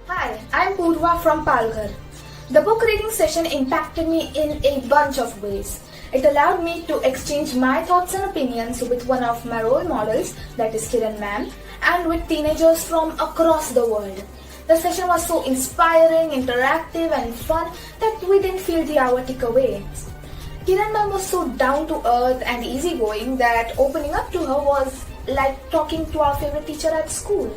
Hi, I'm Purva from Palghar. The book reading session impacted me in a bunch of ways. It allowed me to exchange my thoughts and opinions with one of my role models, that is Kiran ma'am, and with teenagers from across the world. The session was so inspiring, interactive, and fun that we didn't feel the hour tick away. Kiran ma'am was so down to earth and easygoing that opening up to her was like talking to our favorite teacher at school.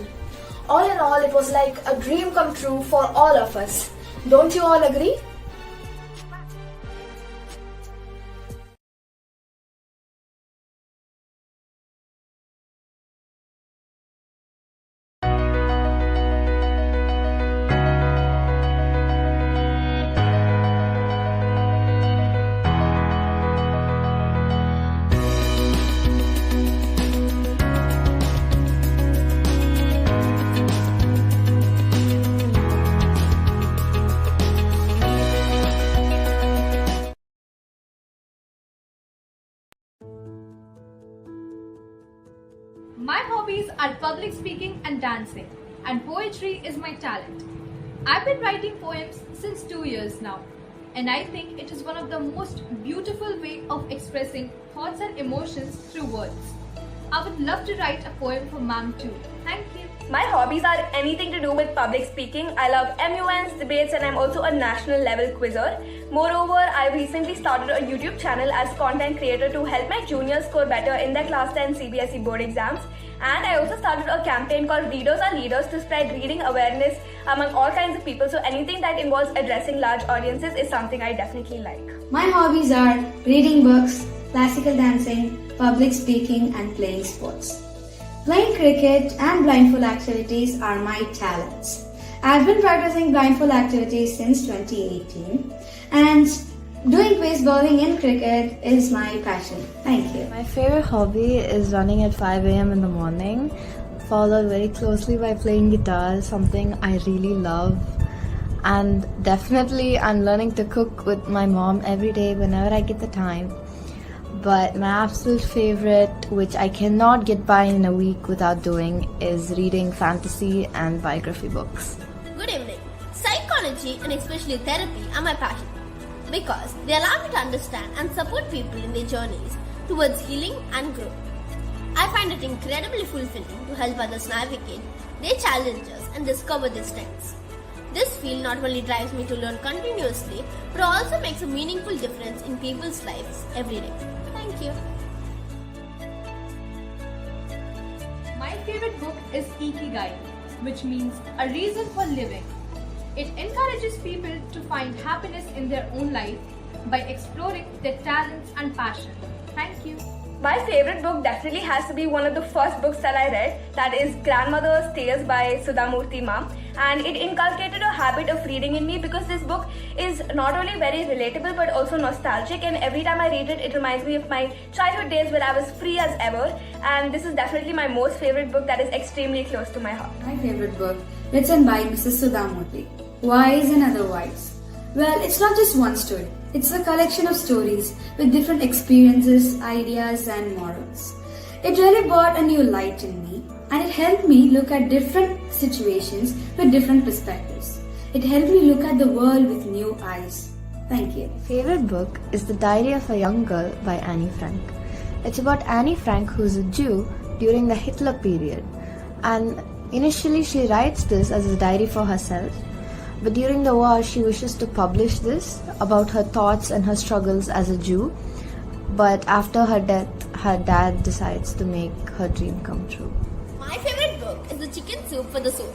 All in all, it was like a dream come true for all of us. Don't you all agree? My hobbies are public speaking and dancing, and poetry is my talent. I've been writing poems since 2 years now, and I think it is one of the most beautiful way of expressing thoughts and emotions through words. I would love to write a poem for ma'am too. Thank you. My hobbies are anything to do with public speaking. I love MUNs, debates, and I'm also a national level quizzer. Moreover, I recently started a YouTube channel as content creator to help my juniors score better in their class 10 CBSE board exams. And I also started a campaign called Readers Are Leaders to spread reading awareness among all kinds of people. So anything that involves addressing large audiences is something I definitely like. My hobbies are reading books, classical dancing, public speaking, and playing sports. Playing cricket and blindfold activities are my talents. I've been practicing blindfold activities since 2018, and doing pace bowling in cricket is my passion. Thank you. My favorite hobby is running at 5 a.m. in the morning, followed very closely by playing guitar, something I really love. And definitely, I'm learning to cook with my mom every day whenever I get the time. But my absolute favorite, which I cannot get by in a week without doing, is reading fantasy and biography books. Good evening. Psychology and especially therapy are my passion because they allow me to understand and support people in their journeys towards healing and growth. I find it incredibly fulfilling to help others navigate their challenges and discover their strengths. This field not only drives me to learn continuously but also makes a meaningful difference in people's lives every day. Thank you. My favorite book is Ikigai, which means a reason for living. It encourages people to find happiness in their own life by exploring their talents and passion. Thank you. My favorite book definitely has to be one of the first books that I read, that is Grandmother's Tales by Sudhamurthy Ma'am. And it inculcated a habit of reading in me because this book is not only very relatable but also nostalgic, and every time I read it, it reminds me of my childhood days where I was free as ever. And this is definitely my most favorite book that is extremely close to my heart. My favorite book, written by Mrs. Sudhamurthy, Wise and Otherwise. Well, it's not just one story. It's a collection of stories with different experiences, ideas, and morals. It really brought a new light in me, and it helped me look at different situations with different perspectives. It helped me look at the world with new eyes. Thank you. Favorite book is The Diary of a Young Girl by Annie Frank. It's about Annie Frank, who's a Jew during the Hitler period. And initially she writes this as a diary for herself. But during the war, she wishes to publish this about her thoughts and her struggles as a Jew. But after her death, her dad decides to make her dream come true. My favorite book is The Chicken Soup for the Soul.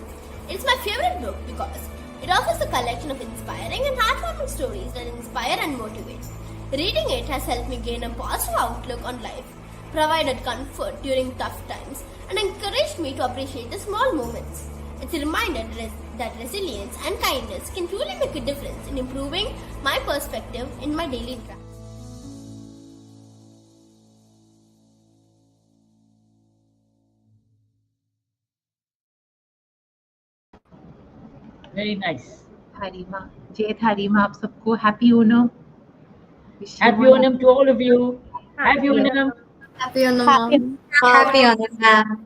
It's my favorite book because it offers a collection of inspiring and heartwarming stories that inspire and motivate. Reading it has helped me gain a positive outlook on life, provided comfort during tough times, and encouraged me to appreciate the small moments. It's a reminder that resilience and kindness can truly make a difference in improving my perspective in my daily interaction. Very nice. हरीमा जय हरीमा आप सबको happy Onam Happy Onam to all of you. Happy Onam. Happy Onam. Happy Onam.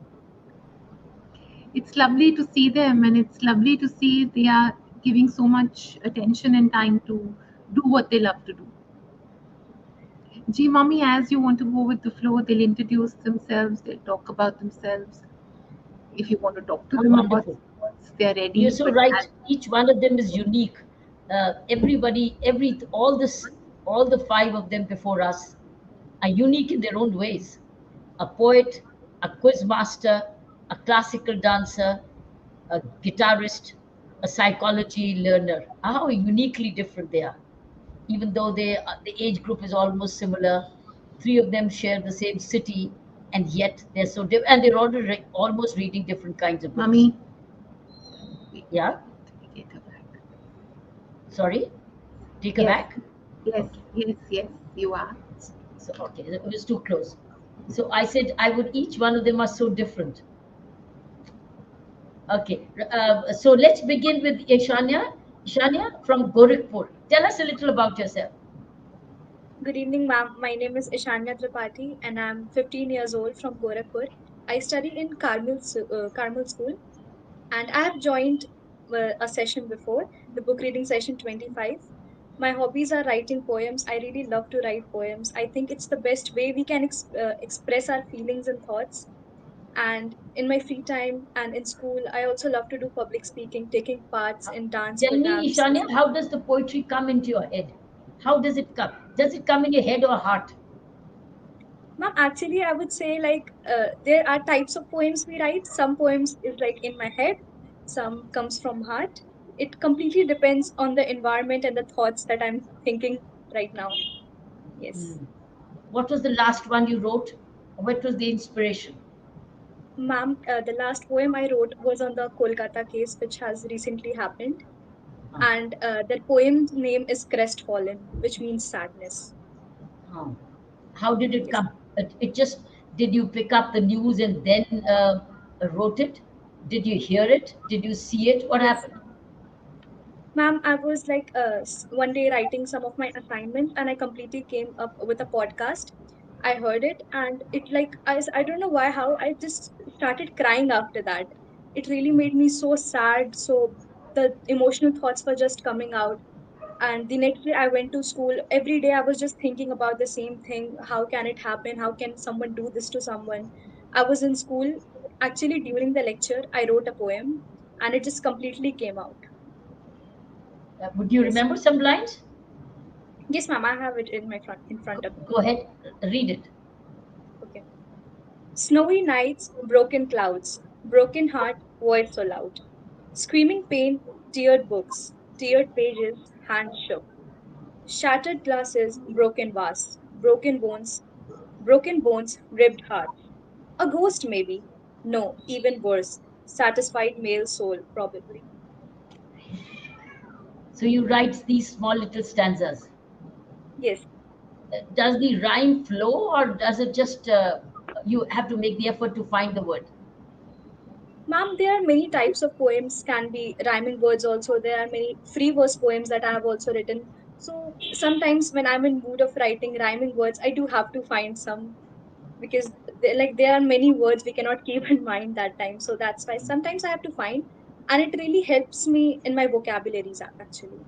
it's lovely to see them, and it's lovely to see they are giving so much attention and time to do what they love to do. Gee, mommy, as you want to go with the flow, they'll introduce themselves, they'll talk about themselves. If you want to talk to How them about wonderful. sports, they're You're ready. so But right. Each one of them is unique. Everybody, all the five of them before us are unique in their own ways. A poet, a quiz master, a classical dancer, a guitarist, a psychology learner. How uniquely different they are. Even though the age group is almost similar, three of them share the same city, and yet they're so different, and they're almost reading different kinds of books. mommy, Yeah, get her back. sorry, take her Yes, back. yes, yes, yes, you are. So okay, it was too close. So I said I would. Each one of them are so different. Okay, so let's begin with Ishanya. Ishanya from Gorakhpur. Tell us a little about yourself. Good evening, ma'am. My name is Ishanya Tripathi, and I'm 15 years old from Gorakhpur. I study in Carmel School, and I have joined a session before, the book reading session 25. My hobbies are writing poems. I really love to write poems. I think it's the best way we can express our feelings and thoughts. And in my free time and in school, I also love to do public speaking, taking parts in dance Tell me, programs. Ishanya, how does the poetry come into your head? How does it come? Does it come in your head or heart? Ma'am, actually, I would say like there are types of poems we write. Some poems is like in my head, some comes from heart. It completely depends on the environment and the thoughts that I'm thinking right now. Yes. What was the last one you wrote? What was the inspiration? Ma'am, the last poem I wrote was on the Kolkata case, which has recently happened. Huh. And the poem's name is Crestfallen, which means sadness. Huh. How did it Yes. come? It just, did you pick up the news and then wrote it? Did you hear it? Did you see it? What Yes. happened? Ma'am, I was like one day writing some of my assignments and I completely came up with a podcast. I heard it and it like I don't know why how I just started crying after that. It really made me so sad. So the emotional thoughts were just coming out. And the next day I went to school. Every day I was just thinking about the same thing. How can it happen? How can someone do this to someone? I was in school. Actually, during the lecture, I wrote a poem and it just completely came out. Would you Yes. remember some lines? Yes, ma'am, I have it in front of me. Go ahead, read it. Okay. Snowy nights, broken clouds, broken heart, voice so loud. Screaming pain, teared books, teared pages, hands shook. Shattered glasses, broken vase, broken bones, ripped hearts. A ghost maybe. No, even worse. Satisfied male soul, probably. So you write these small little stanzas. Yes. Does the rhyme flow, or does it just you have to make the effort to find the word? Ma'am, there are many types of poems, can be rhyming words also. There are many free verse poems that I have also written. So sometimes when I'm in mood of writing rhyming words, I do have to find some because like there are many words we cannot keep in mind that time. So that's why sometimes I have to find, and it really helps me in my vocabularies actually.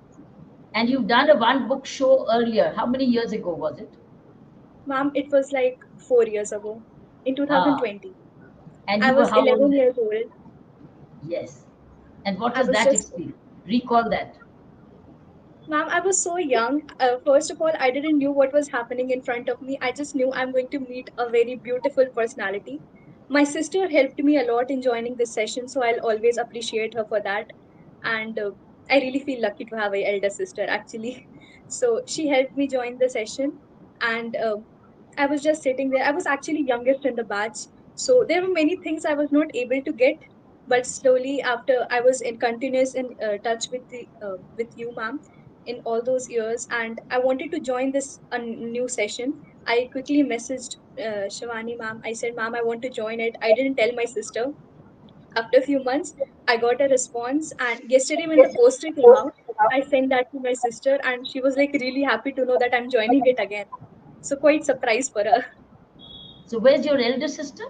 And you've done a one book show earlier. How many years ago was it? Ma'am, it was like 4 years ago in Ah, 2020. and I you were was how 11 old? years old. Yes. And what I was was that just experience? Recall that. Ma'am, I was so young. First of all, I didn't knew what was happening in front of me. I just knew I'm going to meet a very beautiful personality. My sister helped me a lot in joining this session, so I'll always appreciate her for that. And I really feel lucky to have a elder sister actually. So she helped me join the session, and I was just sitting there. I was actually youngest in the batch, so there were many things I was not able to get. But slowly, after I was in continuous in touch with the with you, ma'am, in all those years, and I wanted to join this new session. I quickly messaged Shivani ma'am. I said, ma'am, I want to join it. I didn't tell my sister. After a few months, I got a response, and yesterday when the poster came out, I sent that to my sister, and she was like really happy to know that I'm joining it again. So quite surprised for her. So where's your elder sister?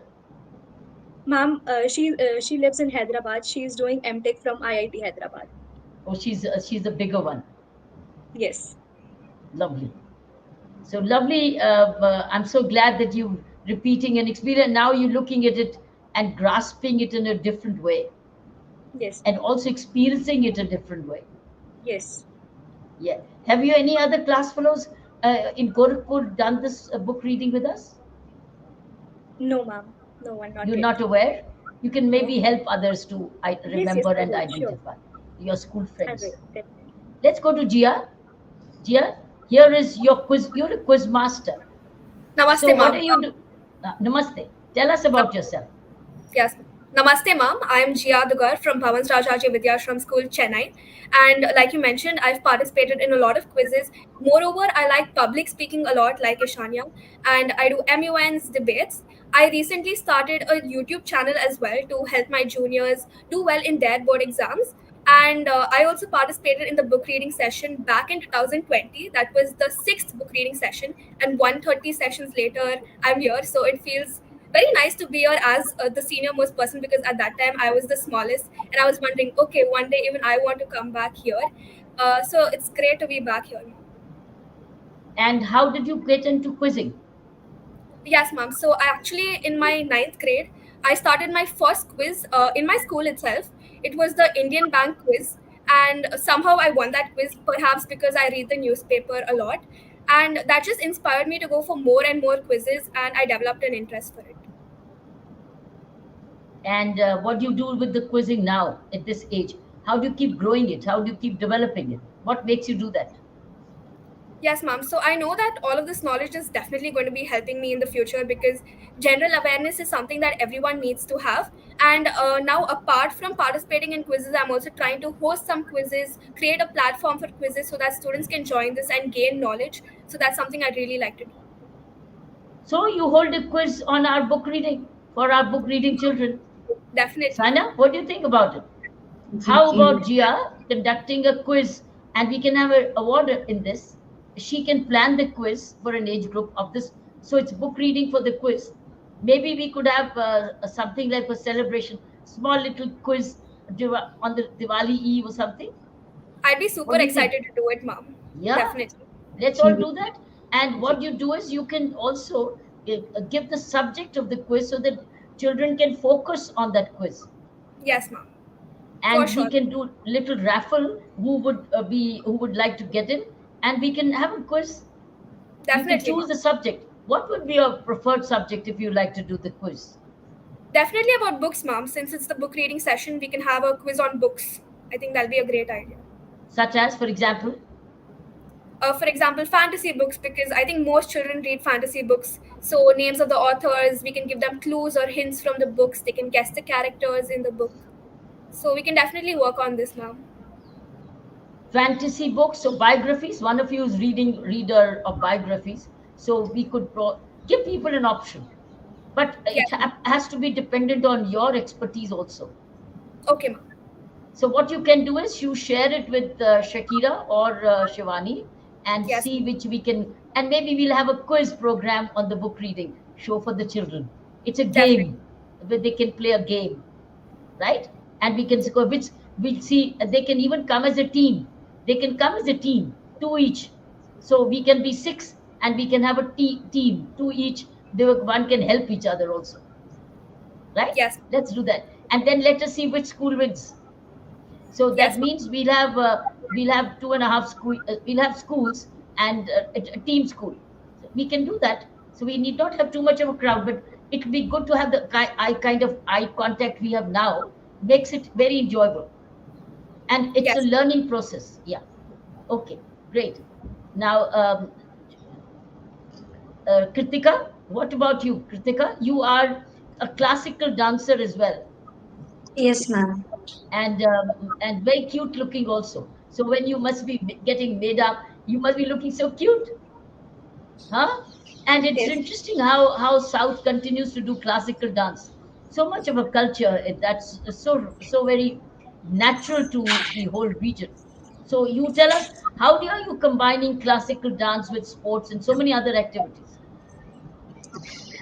Ma'am, she lives in Hyderabad. She is doing MTech from IIT Hyderabad. Oh, she's the bigger one. Yes. Lovely. So lovely. I'm so glad that you repeating an experience. Now you're looking at it and grasping it in a different way, Yes, and ma'am. also experiencing it a different way. Yes. Yeah. Have you any other class fellows in Gorakhpur done this book reading with us? No, ma'am. No one, not You're yet. not aware? You can No. maybe help others to Yes, yes, remember I and will. Sure. identify your school I will, friends. definitely. Let's go to Gia. Gia, here is your quiz. You're a quiz master. So Namaste, what ma'am. are you do? Namaste. Tell us Nam- about yourself. yes. Namaste, ma'am. I am Jia Dugar from Bhavans Rajaji Vidyashram School, Chennai. And like you mentioned, I've participated in a lot of quizzes. Moreover, I like public speaking a lot, like Ishanya, and I do MUN's debates. I recently started a YouTube channel as well to help my juniors do well in their board exams. And I also participated in the book reading session back in 2020. That was the sixth book reading session. And 130 sessions later, I'm here. So it feels very nice to be here as the senior most person, because at that time I was the smallest and I was wondering, okay, one day even I want to come back here. So it's great to be back here, ma'am. And how did you get into quizzing? Yes, ma'am. So I actually, in my ninth grade, I started my first quiz in my school itself. It was the Indian Bank quiz, and somehow I won that quiz, perhaps because I read the newspaper a lot, and that just inspired me to go for more and more quizzes, and I developed an interest for it. And what do you do with the quizzing now at this age? How do you keep growing it? How do you keep developing it? What makes you do that? Yes, ma'am. So I know that all of this knowledge is definitely going to be helping me in the future, because general awareness is something that everyone needs to have. And now, apart from participating in quizzes, I'm also trying to host some quizzes, create a platform for quizzes so that students can join this and gain knowledge. So that's something I'd really like to do. So you hold a quiz on our book reading for our book reading children. Definitely, ma'am. Sana, what do you think about it? How Exactly. about Gia conducting a quiz, and we can have an award in this? She can plan the quiz for an age group of this. So it's book reading for the quiz. Maybe we could have something like a celebration, small little quiz on the Diwali Eve or something. I'd be super What do you think? excited to do it, ma'am. Yeah, Definitely. let's all do that. And what you do is you can also give the subject of the quiz so that children can focus on that quiz, Yes, ma'am. For and we sure. can do little raffle who would like to get in, and we can have a quiz. You can Definitely, choose ma'am. the subject. What would be your preferred subject if you like to do the quiz? Definitely about books, ma'am. Since it's the book reading session, we can have a quiz on books. I think that'll be a great idea. Such as, for example, For example, fantasy books, because I think most children read fantasy books. So, names of the authors, we can give them clues or hints from the books. They can guess the characters in the book. So, we can definitely work on this, ma'am. fantasy books or biographies. One of you is reader of biographies, so we could give people an option, but Yes, it ma'am. has to be dependent on your expertise also. Okay, ma'am. So what you can do is you share it with Shakira or Shivani, and Yes, see ma'am. which we can, and maybe we'll have a quiz program on the book reading show for the children. It's a Definitely. game where they can play a game, right? And we can score which we'll see. They can even come as a team. They can come as a team, two each. So we can be six, and we can have a team, two each. One can help each other also, right? Yes, Let's do that, and then let us see which school wins. So yes, that ma'am. means we'll have two and a half school. We'll have schools and a team school. So we can do that. So we need not have too much of a crowd, but it will be good to have the kind of eye contact we have now. Makes it very enjoyable, and it's a Yes. learning process. Yeah. Okay. Great. Now, Kritika, what about you, Kritika? You are a classical dancer as well, Yes, ma'am. and very cute looking also. So when you must be getting made up, you must be looking so cute, huh? And it's Yes. interesting how South continues to do classical dance. So much of a culture that's so very natural to the whole region. So you tell us, are you combining classical dance with sports and so many other activities?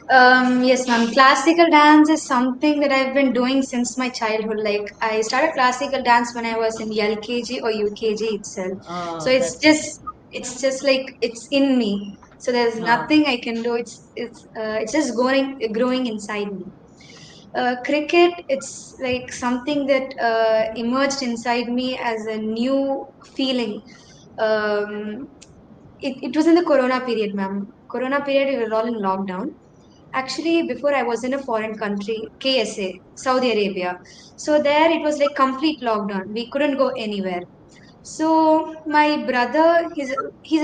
Yes, ma'am. Classical dance is something that I've been doing since my childhood. Like I started classical dance when I was in LKG or UKG itself. So Ah, it's that's just it's just like it's in me. So there's ah. nothing I can do. It's just growing inside me. Cricket, it's like something that emerged inside me as a new feeling. Um, it was in the Corona period, ma'am. Corona period, we were all in lockdown. Actually, before I was in a foreign country, KSA, Saudi Arabia. So there it was like complete lockdown. We couldn't go anywhere. So my brother, he's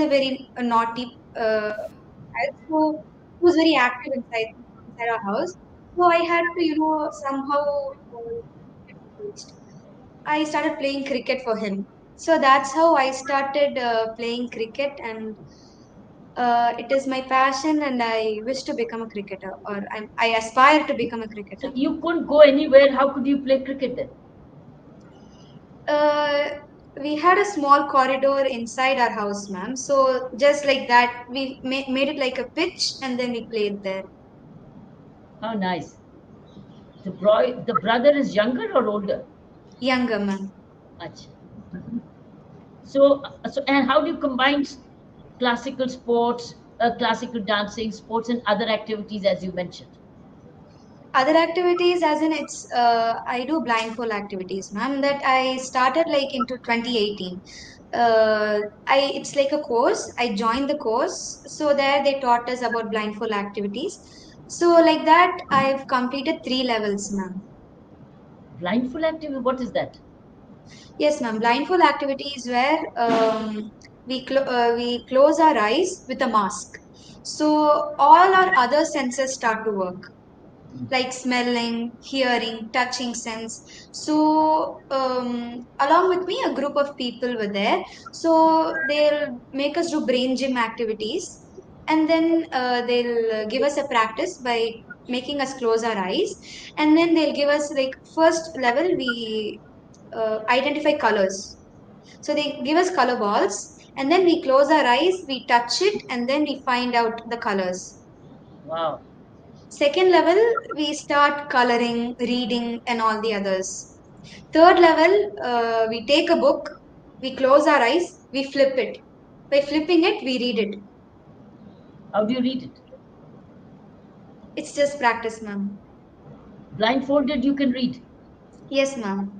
a very naughty child, so he was very active inside our house. So I had to, somehow get engaged. I started playing cricket for him. So that's how I started playing cricket, and it is my passion, and I wish to become a cricketer, or I aspire to become a So cricketer. you couldn't go anywhere. How could you play cricket then? Uh, we had a small corridor inside our house, ma'am. So just like that, we made it like a pitch, and then we played there. How nice. The brother is younger or older? Younger, ma'am. Acha. So and how do you combine classical sports, classical dancing, sports, and other activities as you mentioned? Other activities, as in I do blindfold activities, ma'am. That I started like into 2018. It's like a course. I joined the course, so there they taught us about blindfold activities. So like that, I've completed 3 levels, ma'am. Blindfold activity. What is that? Yes, ma'am. Blindfold activity is where we close our eyes with a mask. So all our other senses start to work, like smelling, hearing, touching sense. So along with me, a group of people were there. So they'll make us do brain gym activities, and then they'll give us a practice by making us close our eyes, and then they'll give us like first level we identify colors. So they give us color balls, and then we close our eyes, we touch it, and then we find out the colors. Wow. Second level, we start coloring, reading, and all the others. Third level, we take a book, we close our eyes, we flip it. By flipping it, we read it. How do you read it? It's just practice, ma'am. Blindfolded, you can read. Yes, ma'am.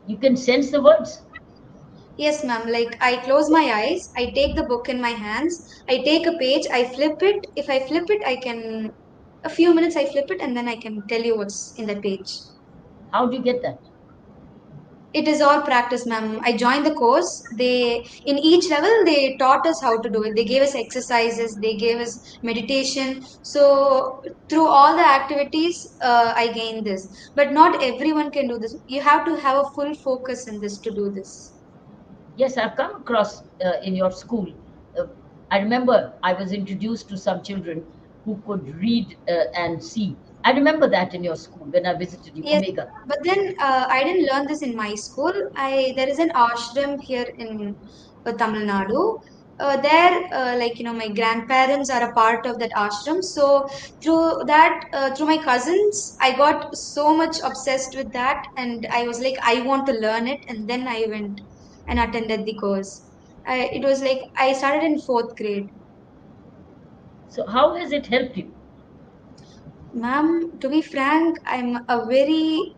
You can sense the words. Yes, ma'am. Like I close my eyes, I take the book in my hands, I take a page, I flip it. If I flip it, I can, a few minutes I flip it, and then I can tell you what's in the page. How do you get that? It is all practice, ma'am. I joined the course. In each level, they taught us how to do it. They gave us exercises, they gave us meditation. So, through all the activities, I gained this. But not everyone can do this. You have to have a full focus in this to do this. Yes, I've come across in your school. Uh, I remember I was introduced to some children who could read and see. I remember that in your school when I visited you, Yes, Omega. but then I didn't learn this in my school. There is an ashram here in Tamil Nadu. There, my grandparents are a part of that ashram. So through my cousins, I got so much obsessed with that, and I was like, I want to learn it, and then I went and attended the course. It was like I started in fourth grade. So, how has it helped you? Ma'am, to be frank, I'm a very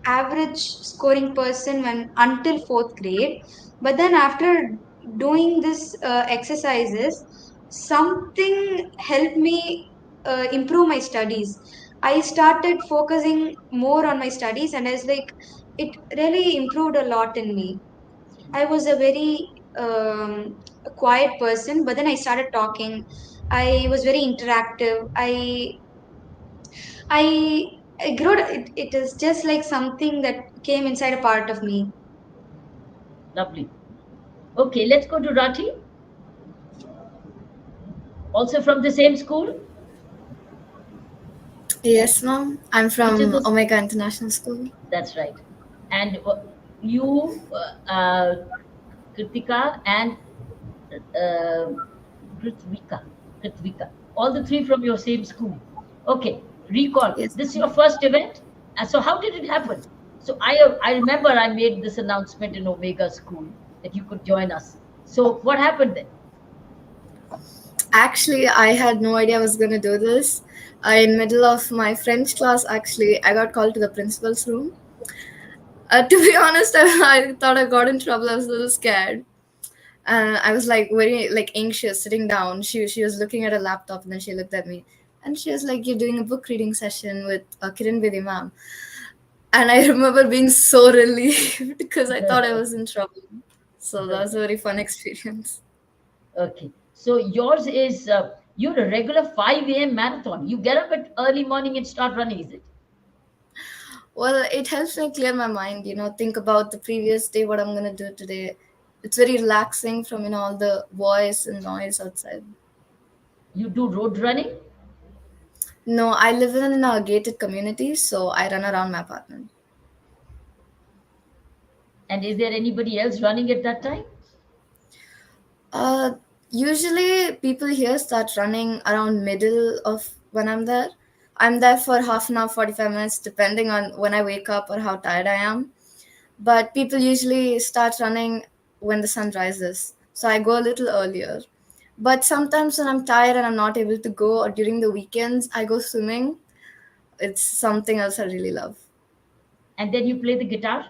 average scoring person when until fourth grade, but then after doing this exercises, something helped me improve my studies. I started focusing more on my studies, and I was like, it really improved a lot in me. I was a very quiet person, but then I started talking. I was very interactive. I I grew. It is just like something that came inside a part of me. Lovely. Okay, let's go to Rati, also from the same school. Yes, ma'am. I'm Which is from this? Omega International School. That's right. And you, Kritika, and uh, Kritvika. Kritvika. All the three from your same school. Okay, recall. Yes. This is your first event. And so how did it happen? So I remember I made this announcement in Omega School that you could join us. So what happened then? Actually, I had no idea I was going to do this. In middle of my French class, actually, I got called to the principal's room. To be honest, I thought I got in trouble. I was a little scared. And I was like very like anxious sitting down. She was looking at a laptop and then she looked at me and she was like, "You're doing a book reading session with Kiran Bedi ma'am." And I remember being so relieved because I thought I was in trouble. So that was a very fun experience. Okay. So yours is you're a regular 5 a.m. marathon. You get up at early morning and start running, is it? Well, it helps me clear my mind, think about the previous day, what I'm going to do today. It's very relaxing from, all the voice and noise outside. You do road running? No, I live in a gated community, so I run around my apartment. And is there anybody else running at that time? Uh, Usually people here start running around middle of when I'm there. I'm there for half an hour, 45 minutes, depending on when I wake up or how tired I am. But people usually start running when the sun rises. So I go a little earlier. But sometimes when I'm tired and I'm not able to go, or during the weekends, I go swimming. It's something else I really love. And then you play the guitar?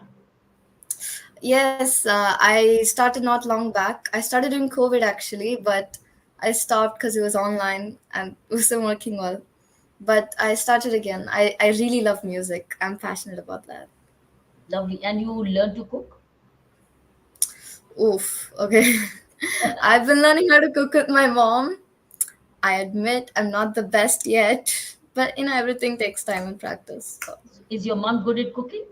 Yes, I started not long back. I started during COVID actually, but I stopped because it was online and it wasn't working well. But I started again. I really love music. I'm passionate about that. Lovely. And you learn to cook? Oof, okay. I've been learning how to cook with my mom. I admit I'm not the best yet, but everything takes time and practice. So. Is your mom good at cooking?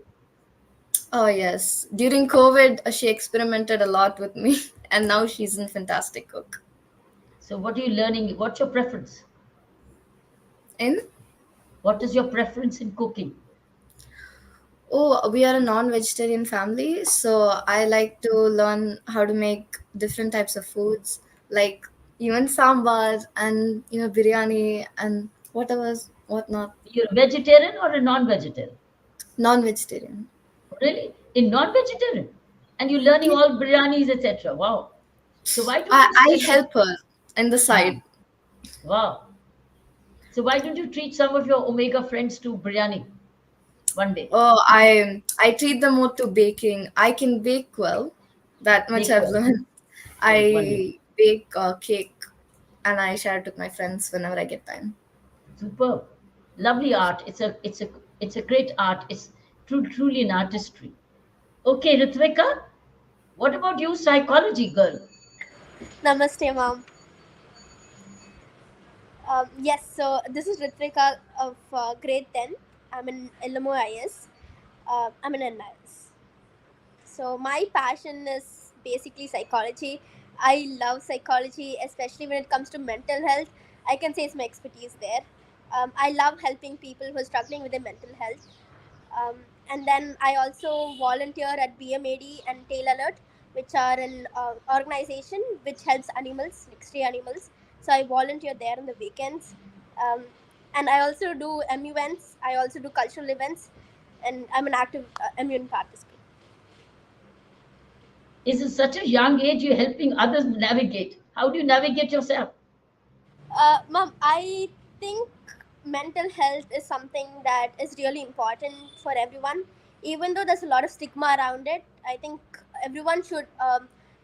Oh, yes. During COVID, she experimented a lot with me, and now she's a fantastic cook. So what are you learning? What's your preference? In? What is your preference in cooking? Oh, we are a non-vegetarian family, so I like to learn how to make different types of foods, like even sambar and biryani and whatnot. You're a vegetarian or a non-vegetarian? Non-vegetarian. Really? In non-vegetarian? And you're learning Yeah. all biryanis, etc. Wow. So why don't I, you I send me? help her in the Ah, side. wow. So why don't you treat some of your Omega friends to biryani one day? Oh, I treat them more to baking. I can bake well. That much Bake I've well. learned. Oh, wonderful. I bake cake and I share it with my friends whenever I get time. Superb. Lovely art. It's a great art. It's truly an artistry. Okay, Ritvika, what about you, psychology girl? Namaste, mom. Yes, so this is Ritrika of grade 10. I'm in LMO IS. I'm in NIS. So my passion is basically psychology. I love psychology, especially when it comes to mental health. I can say it's my expertise there. I love helping people who are struggling with their mental health. Um, and then I also volunteer at BMAD and Tail Alert, which are an organization which helps animals, like stray animals. So I volunteer there on the weekends. Um, and I also do MU events. I also do cultural events, and I'm an active MU participant. Is in such a young age you're helping others navigate. How do you navigate yourself? Mom, I think mental health is something that is really important for everyone. Even though there's a lot of stigma around it, I think everyone should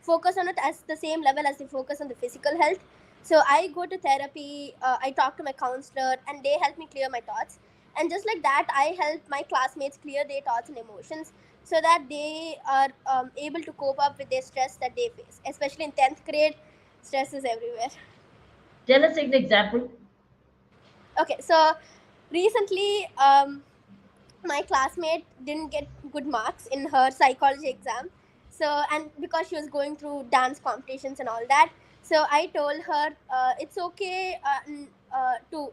focus on it as the same level as they focus on the physical health. So I go to therapy, I talk to my counselor, and they help me clear my thoughts. And just like that, I help my classmates clear their thoughts and emotions so that they are able to cope up with their stress that they face. Especially in 10th grade, stress is everywhere. Tell us an example. Okay, so recently, my classmate didn't get good marks in her psychology exam. So, and because she was going through dance competitions and all that, so I told her it's okay to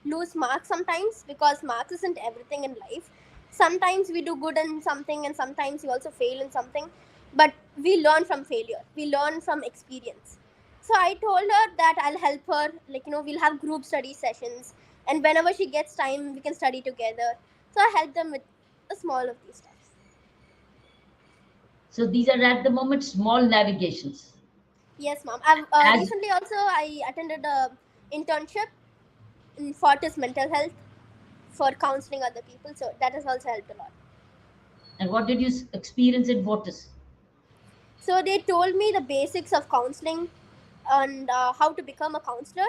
lose marks sometimes, because marks isn't everything in life. Sometimes we do good in something, and sometimes we also fail in something. But we learn from failure. We learn from experience. So I told her that I'll help her. Like, we'll have group study sessions. and whenever she gets time, we can study together. So I help them with a small of these steps. So these are at the moment small navigations. Yes, ma'am. I've As recently also I attended a internship in Fortis Mental Health for counseling other people, so that has also helped a lot. and what did you experience in Vortis? So they told me the basics of counseling and how to become a counselor.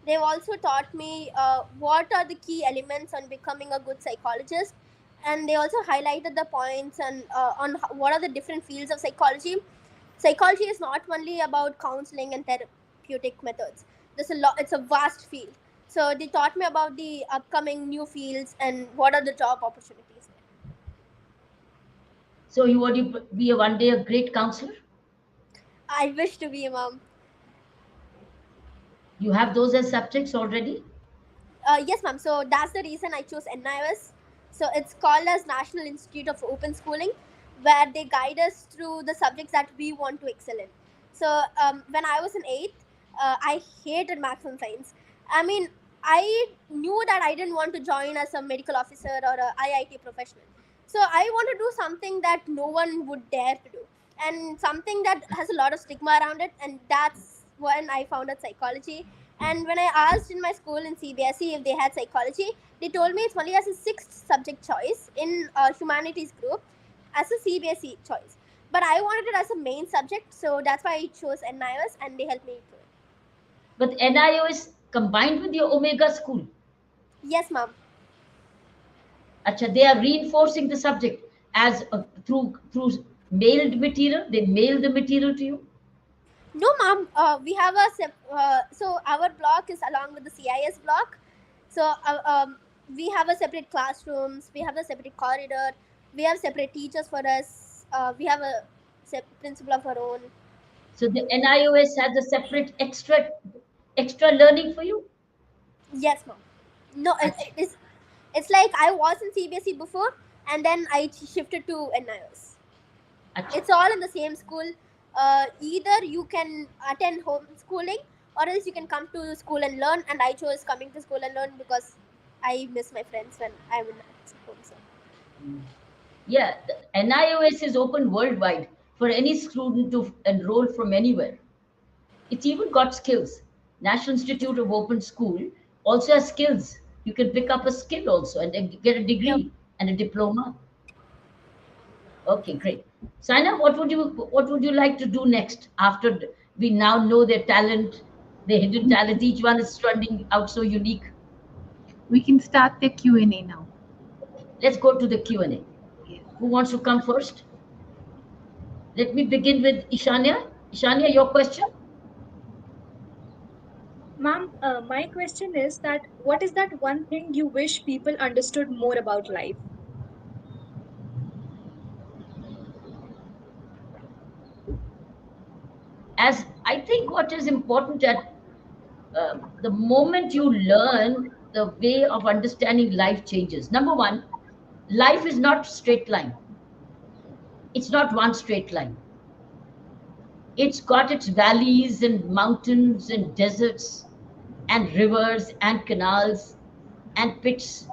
They've also taught me what are the key elements on becoming a good psychologist, and they also highlighted the points and what are the different fields of psychology. Psychology is not only about counseling and therapeutic methods. There's a lot. It's a vast field. So they taught me about the upcoming new fields and what are the job opportunities there. So you want to be a one day a great counselor? I wish to be a mom. You have those as subjects already? Yes, ma'am. So that's the reason I chose NIOS. So it's called as National Institute of Open Schooling, where they guide us through the subjects that we want to excel in. So when I was in eighth, I hated maths and science. I mean, I knew that I didn't want to join as a medical officer or a IIT professional. So I want to do something that no one would dare to do, and something that has a lot of stigma around it. And that's when I found out psychology. And when I asked in my school in CBSE if they had psychology, they told me it's only as a sixth subject choice in humanities group as a CBSE choice. But I wanted it as a main subject, so that's why I chose NIOS and they helped me through it. But NIO is combined with your Omega school. Yes, ma'am. Acha, they are reinforcing the subject as through mailed material. They mail the material to you. No, ma'am. We have so our block is along with the CIS block. So we have a separate classrooms. We have a separate corridor. We have separate teachers for us. We have a principal of our own. So the NIOS has a separate extra learning for you. Yes, ma'am. No, Acha, it's like I was in CBSE before, and then I shifted to NIOS. acha. It's all in the same school. Either you can attend homeschooling, or else you can come to school and learn. And I chose coming to school and learn because I miss my friends when I'm in home. So. Yeah, the NIOS is open worldwide for any student to enroll from anywhere. It's even got skills. National Institute of Open School also has skills. You can pick up a skill also and then get a Yep. degree and a diploma. Okay, great. Saina, what would you like to do next after we now know their talent, their hidden talent? Each one is standing out so unique. We can start the Q&A now. Let's go to the Q&A. Yes. Who wants to come first? Let me begin with Ishania. Ishania, your question? Ma'am, my question is that what is that one thing you wish people understood more about life? As I think what is important at the moment you learn the way of understanding life changes. Number one, life is not straight line. It's not one straight line. It's got its valleys and mountains and deserts and rivers and canals and pits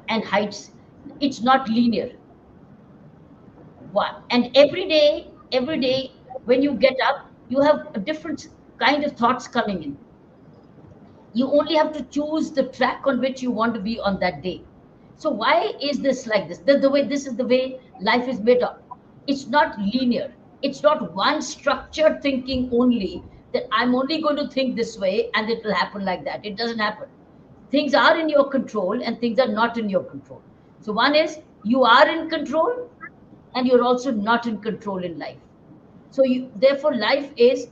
and heights. It's not linear. And every day when you get up, you have a different kind of thoughts coming in. You only have to choose the track on which you want to be on that day. So why is this like this? The way this is the way life is made up. It's not linear. It's not one structured thinking only, that I'm only going to think this way and it will happen like that. It doesn't happen. Things are in your control and things are not in your control. So one is you are in control and you're also not in control in life. So therefore life is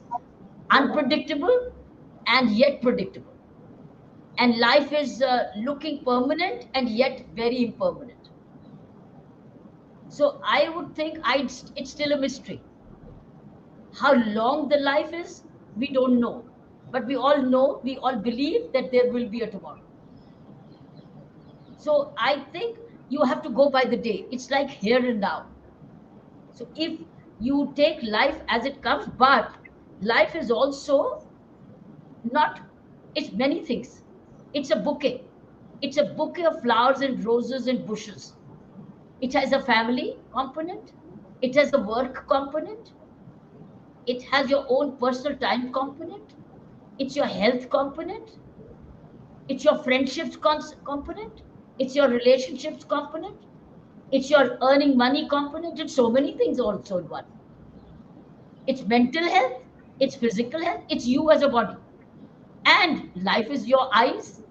unpredictable and yet predictable, and life is looking permanent and yet very impermanent. So I would think it's still a mystery. How long the life is, we don't know, but we all know, we all believe that there will be a tomorrow. So I think you have to go by the day. It's like here and now. So if you take life as it comes, but life is also not, it's many things. It's a bouquet. It's a bouquet of flowers and roses and bushes. It has a family component. It has a work component. It has your own personal time component. It's your health component. It's your friendships component. It's your relationships component. It's your earning money component. It's so many things also in one. It's mental health. It's physical health. It's you as a body. And life is your eyes,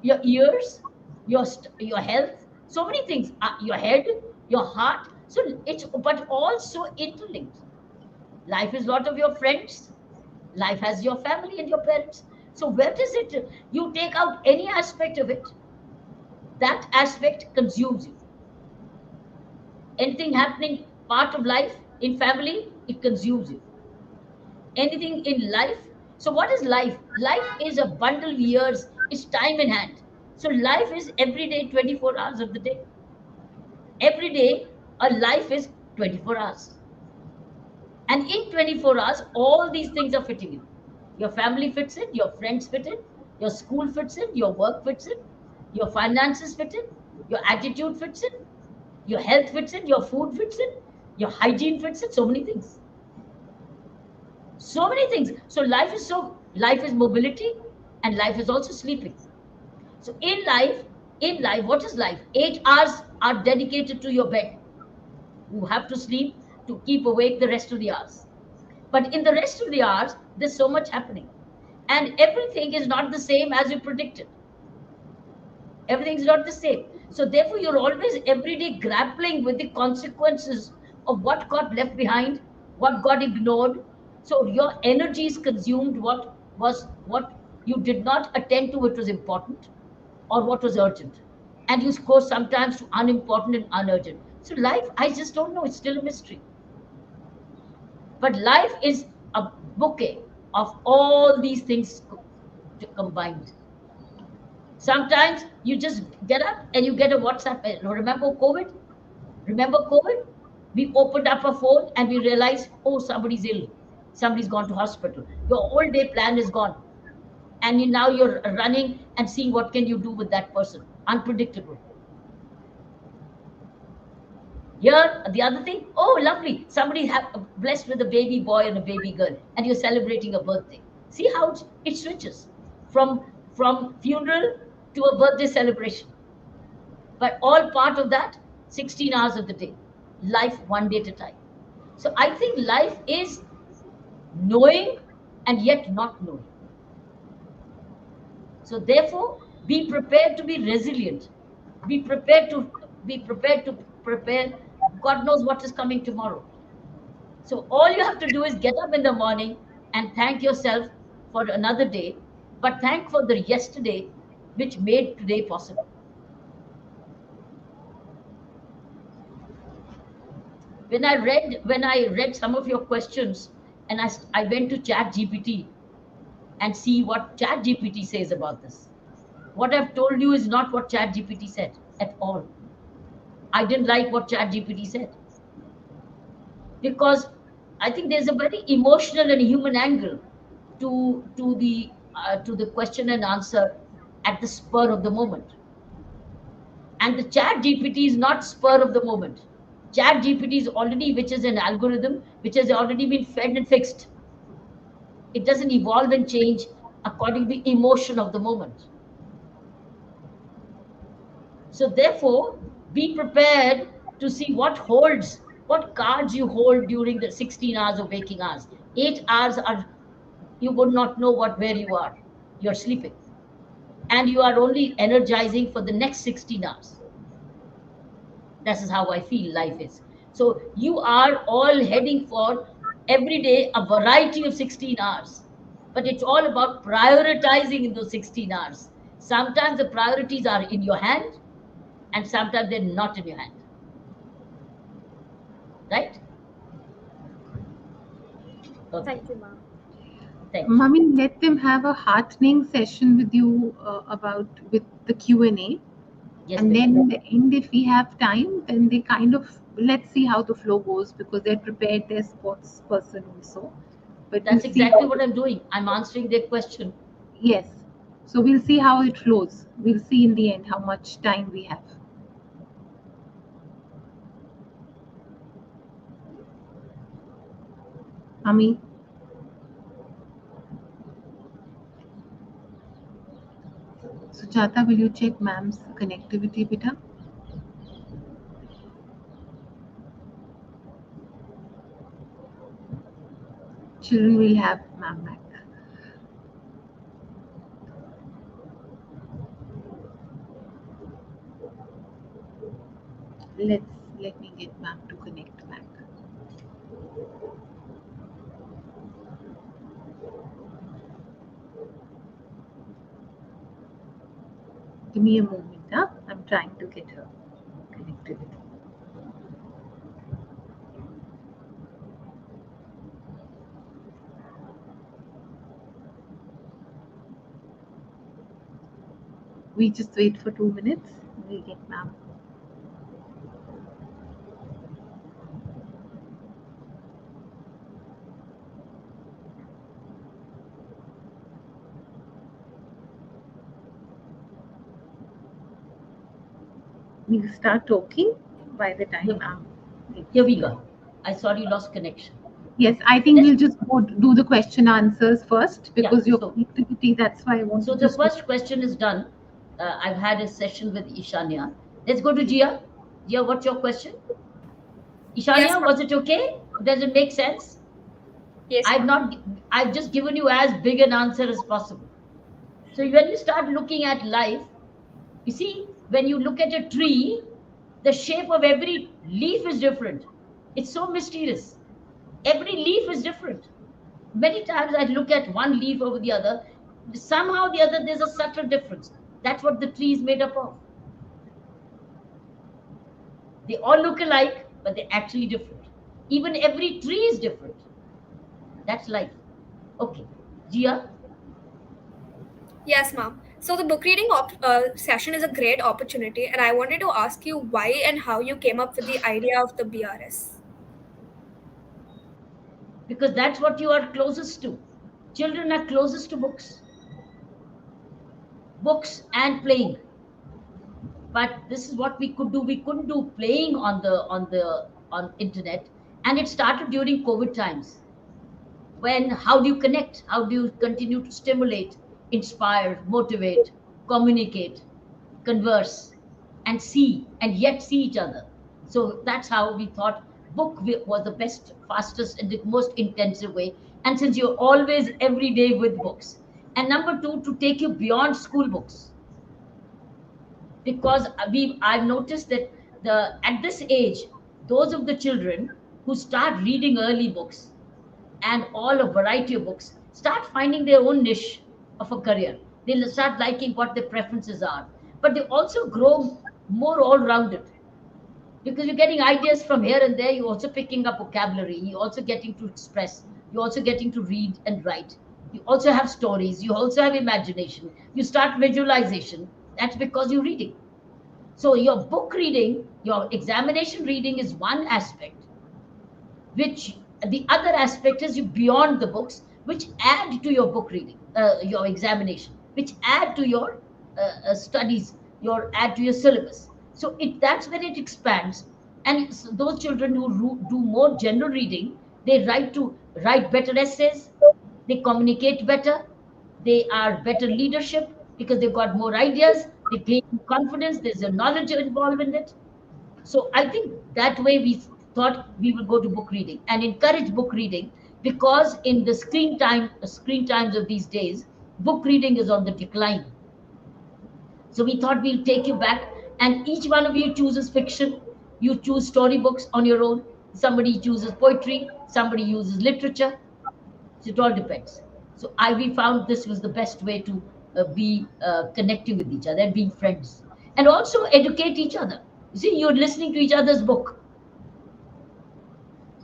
your ears, your health. So many things. Your head, your heart. So it's but also interlinked. Life is a lot of your friends. Life has your family and your parents. So where does it? You take out any aspect of it, that aspect consumes you. Anything happening part of life in family, it consumes you. Anything in life. So what is life? Life is a bundle of years. It's time in hand. So life is every day 24 hours of the day. Every day a life is 24 hours. And in 24 hours, all these things are fitting in. Your family fits in, your friends fit in, your school fits in, your work fits in, your finances fit in, your attitude fits in, your health fits in, your food fits in, your hygiene fits in, so many things. So many things. So life is mobility, and life is also sleeping. So in life, what is life? 8 hours are dedicated to your bed. You have to sleep to keep awake the rest of the hours. But in the rest of the hours, there's so much happening. And everything is not the same as you predicted. Everything's not the same. So therefore, you're always every day grappling with the consequences of what got left behind, what got ignored. So your energy is consumed what you did not attend to, which was important or what was urgent. And you go sometimes to unimportant and unurgent. So life, I just don't know. It's still a mystery. But life is a bouquet of all these things combined. Sometimes you just get up and you get a WhatsApp. Remember COVID? Remember COVID? We opened up a phone and we realized, oh, somebody's ill. Somebody's gone to hospital. Your whole day plan is gone. And now you're running and seeing what can you do with that person. Unpredictable. Here, the other thing, oh, lovely. Somebody blessed with a baby boy and a baby girl, and you're celebrating a birthday. See how it switches from funeral to a birthday celebration. But all part of that, 16 hours of the day. Life one day at a time. So I think life is knowing and yet not knowing. So therefore, be prepared to be resilient. Be prepared to prepare. God knows what is coming tomorrow. So all you have to do is get up in the morning and thank yourself for another day, but thank for the yesterday which made today possible. When I read some of your questions, and I went to Chat GPT and see what Chat GPT says about this. What I've told you is not what Chat GPT said at all. I didn't like what Chat GPT said, because I think there's a very emotional and human angle to the question and answer at the spur of the moment. And the Chat GPT is not spur of the moment. Chat GPT is already, which is an algorithm which has already been fed and fixed. It doesn't evolve and change according to the emotion of the moment. So therefore, be prepared to see what cards you hold during the 16 hours of waking hours. 8 hours are, you would not know where you are. You're sleeping. And you are only energizing for the next 16 hours. This is how I feel life is. So you are all heading for every day a variety of 16 hours. But it's all about prioritizing in those 16 hours. Sometimes the priorities are in your hand, and sometimes they're not in your hand. Right? Okay. Thank you, ma'am. Thank you. Mommy, let them have a heartening session with you with the Q&A. Yes, And ma'am. then in the end, if we have time, then they kind of, let's see how the flow goes, because they're prepared, their sports person also. But That's we'll see exactly what I'm doing. I'm answering their question. Yes. So we'll see how it flows. We'll see in the end how much time we have. Ami? Sujata, will you check ma'am's connectivity, beta? Children will have ma'am back. Let me get ma'am to connect back. Give me a moment, huh? I'm trying to get her connectivity. We just wait for 2 minutes. We'll get ma'am. We'll start talking by the time ma'am. Here we go. I saw you lost connection. Yes, I think we'll just go do the question answers first because your so- connectivity, that's why I want So to the just first question is done. I've had a session with Ishanya. Let's go to Jia. Jia, what's your question? Ishanya, Yes, ma'am. was it okay? Does it make sense? Yes, I've ma'am. not. I've just given you as big an answer as possible. So when you start looking at life, you see, when you look at a tree, the shape of every leaf is different. It's so mysterious. Every leaf is different. Many times I look at one leaf over the other. Somehow the other, there's a subtle difference. That's what the tree is made up of. They all look alike, but they're actually different. Even every tree is different. That's life. Okay. Jia? Yes, ma'am. So the book reading session is a great opportunity, and I wanted to ask you why and how you came up with the idea of the BRS. Because that's what you are closest to. Children are closest to books. Books and playing. But this is what we could do. We couldn't do playing on internet. And it started during COVID times. When how do you connect? How do you continue to stimulate, inspire, motivate, communicate, converse, and see, and yet see each other? So that's how we thought was the best, fastest, and the most intensive way. And since you're always every day with books, and number two, to take you beyond school books, because I've noticed that at this age, those of the children who start reading early books and all a variety of books start finding their own niche of a career. They'll start liking what their preferences are, but they also grow more all-rounded because you're getting ideas from here and there. You're also picking up vocabulary. You're also getting to express. You're also getting to read and write. You also have stories. You also have imagination. You start visualization. That's because you're reading. So your book reading, your examination reading is one aspect, which the other aspect is you beyond the books, which add to your book reading, your examination, which add to your studies, your add to your syllabus. So that's when it expands. And those children who do more general reading, they write better essays, they communicate better, they are better leadership because they've got more ideas, they gain confidence, there's a knowledge involved in it. So I think that way we thought we will go to book reading and encourage book reading, because in the screen times of these days, book reading is on the decline. So we thought we'll take you back, and each one of you chooses fiction. You choose storybooks on your own. Somebody chooses poetry. Somebody uses literature. So it all depends. So we found this was the best way to be connecting with each other and being friends, and also educate each other. You see, you're listening to each other's book.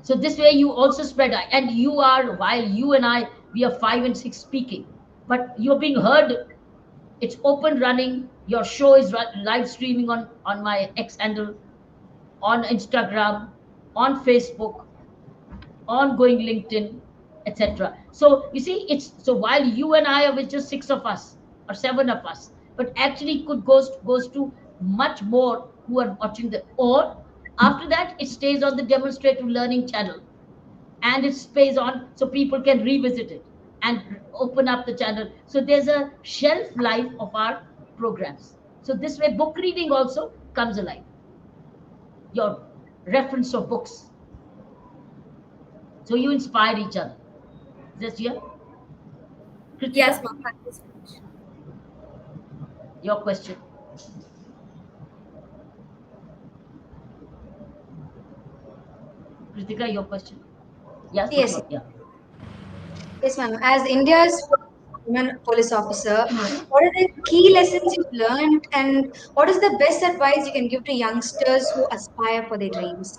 So this way you also spread, and you are, while you and I, we are 5 and 6 speaking, but you're being heard. It's open running. Your show is live streaming on my X handle, on Instagram, on Facebook, on going LinkedIn, etc. So you see, it's so while you and I are with just 6 of us, or 7 of us, but actually could goes to much more who are watching the, or after that it stays on the demonstrative learning channel, and it stays on so people can revisit it and open up the channel. So there's a shelf life of our programs. So this way book reading also comes alive, your reference of books. So you inspire each other. Is this here? Yes, Kritika, ma'am. Thank you so much. your question. Kritika, your question. Yes, Yes, yeah. yes, ma'am. As India's women police officer, what are the key lessons you've learned, and what is the best advice you can give to youngsters who aspire for their dreams?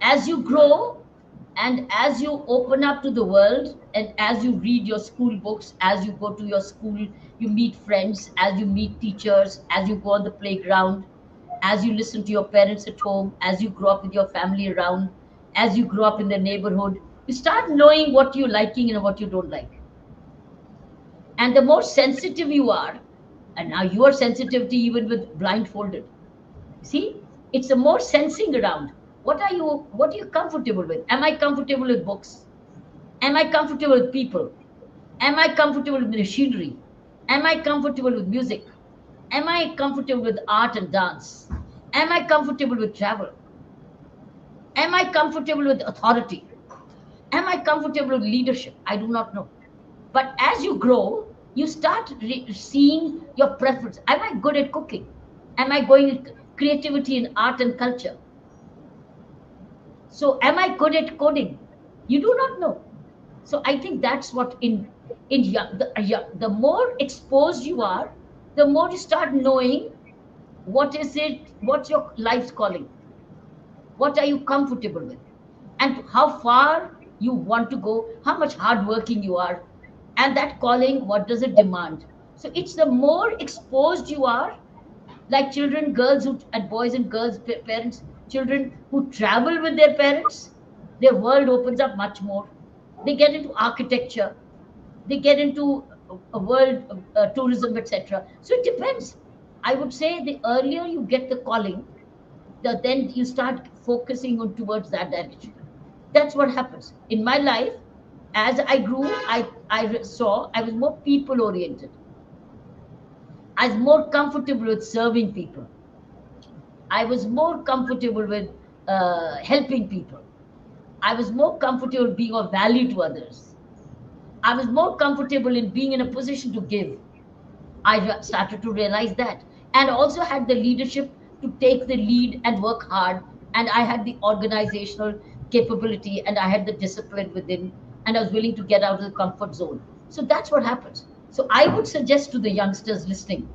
As you grow and as you open up to the world, and as you read your school books, as you go to your school, you meet friends, as you meet teachers, as you go on the playground, as you listen to your parents at home, as you grow up with your family around, as you grow up in the neighborhood, you start knowing what you're liking and what you don't like. And the more sensitive you are, and now you are sensitivity even with blindfolded, see, it's a more sensing around. What are you comfortable with? Am I comfortable with books? Am I comfortable with people? Am I comfortable with machinery? Am I comfortable with music? Am I comfortable with art and dance? Am I comfortable with travel? Am I comfortable with authority? Am I comfortable with leadership? I do not know. But as you grow, you start seeing your preference. Am I good at cooking? Am I going with creativity in art and culture? So am I good at coding? You do not know. So I think that's what in the more exposed you are, the more you start knowing what is it, what's your life's calling, what are you comfortable with, and how far you want to go, how much hardworking you are, and that calling, what does it demand. So it's the more exposed you are, like children, girls who, and boys and girls, parents, children who travel with their parents, their world opens up much more. They get into architecture, they get into a world tourism, etc. So it depends. I would say the earlier you get the calling, then you start focusing on towards that direction. That's what happens in my life. As I grew, I saw I was more people oriented. I was more comfortable with serving people. I was more comfortable with helping people. I was more comfortable being of value to others. I was more comfortable in being in a position to give. I started to realize that, and also had the leadership to take the lead and work hard. And I had the organizational capability, and I had the discipline within, and I was willing to get out of the comfort zone. So that's what happens. So I would suggest to the youngsters listening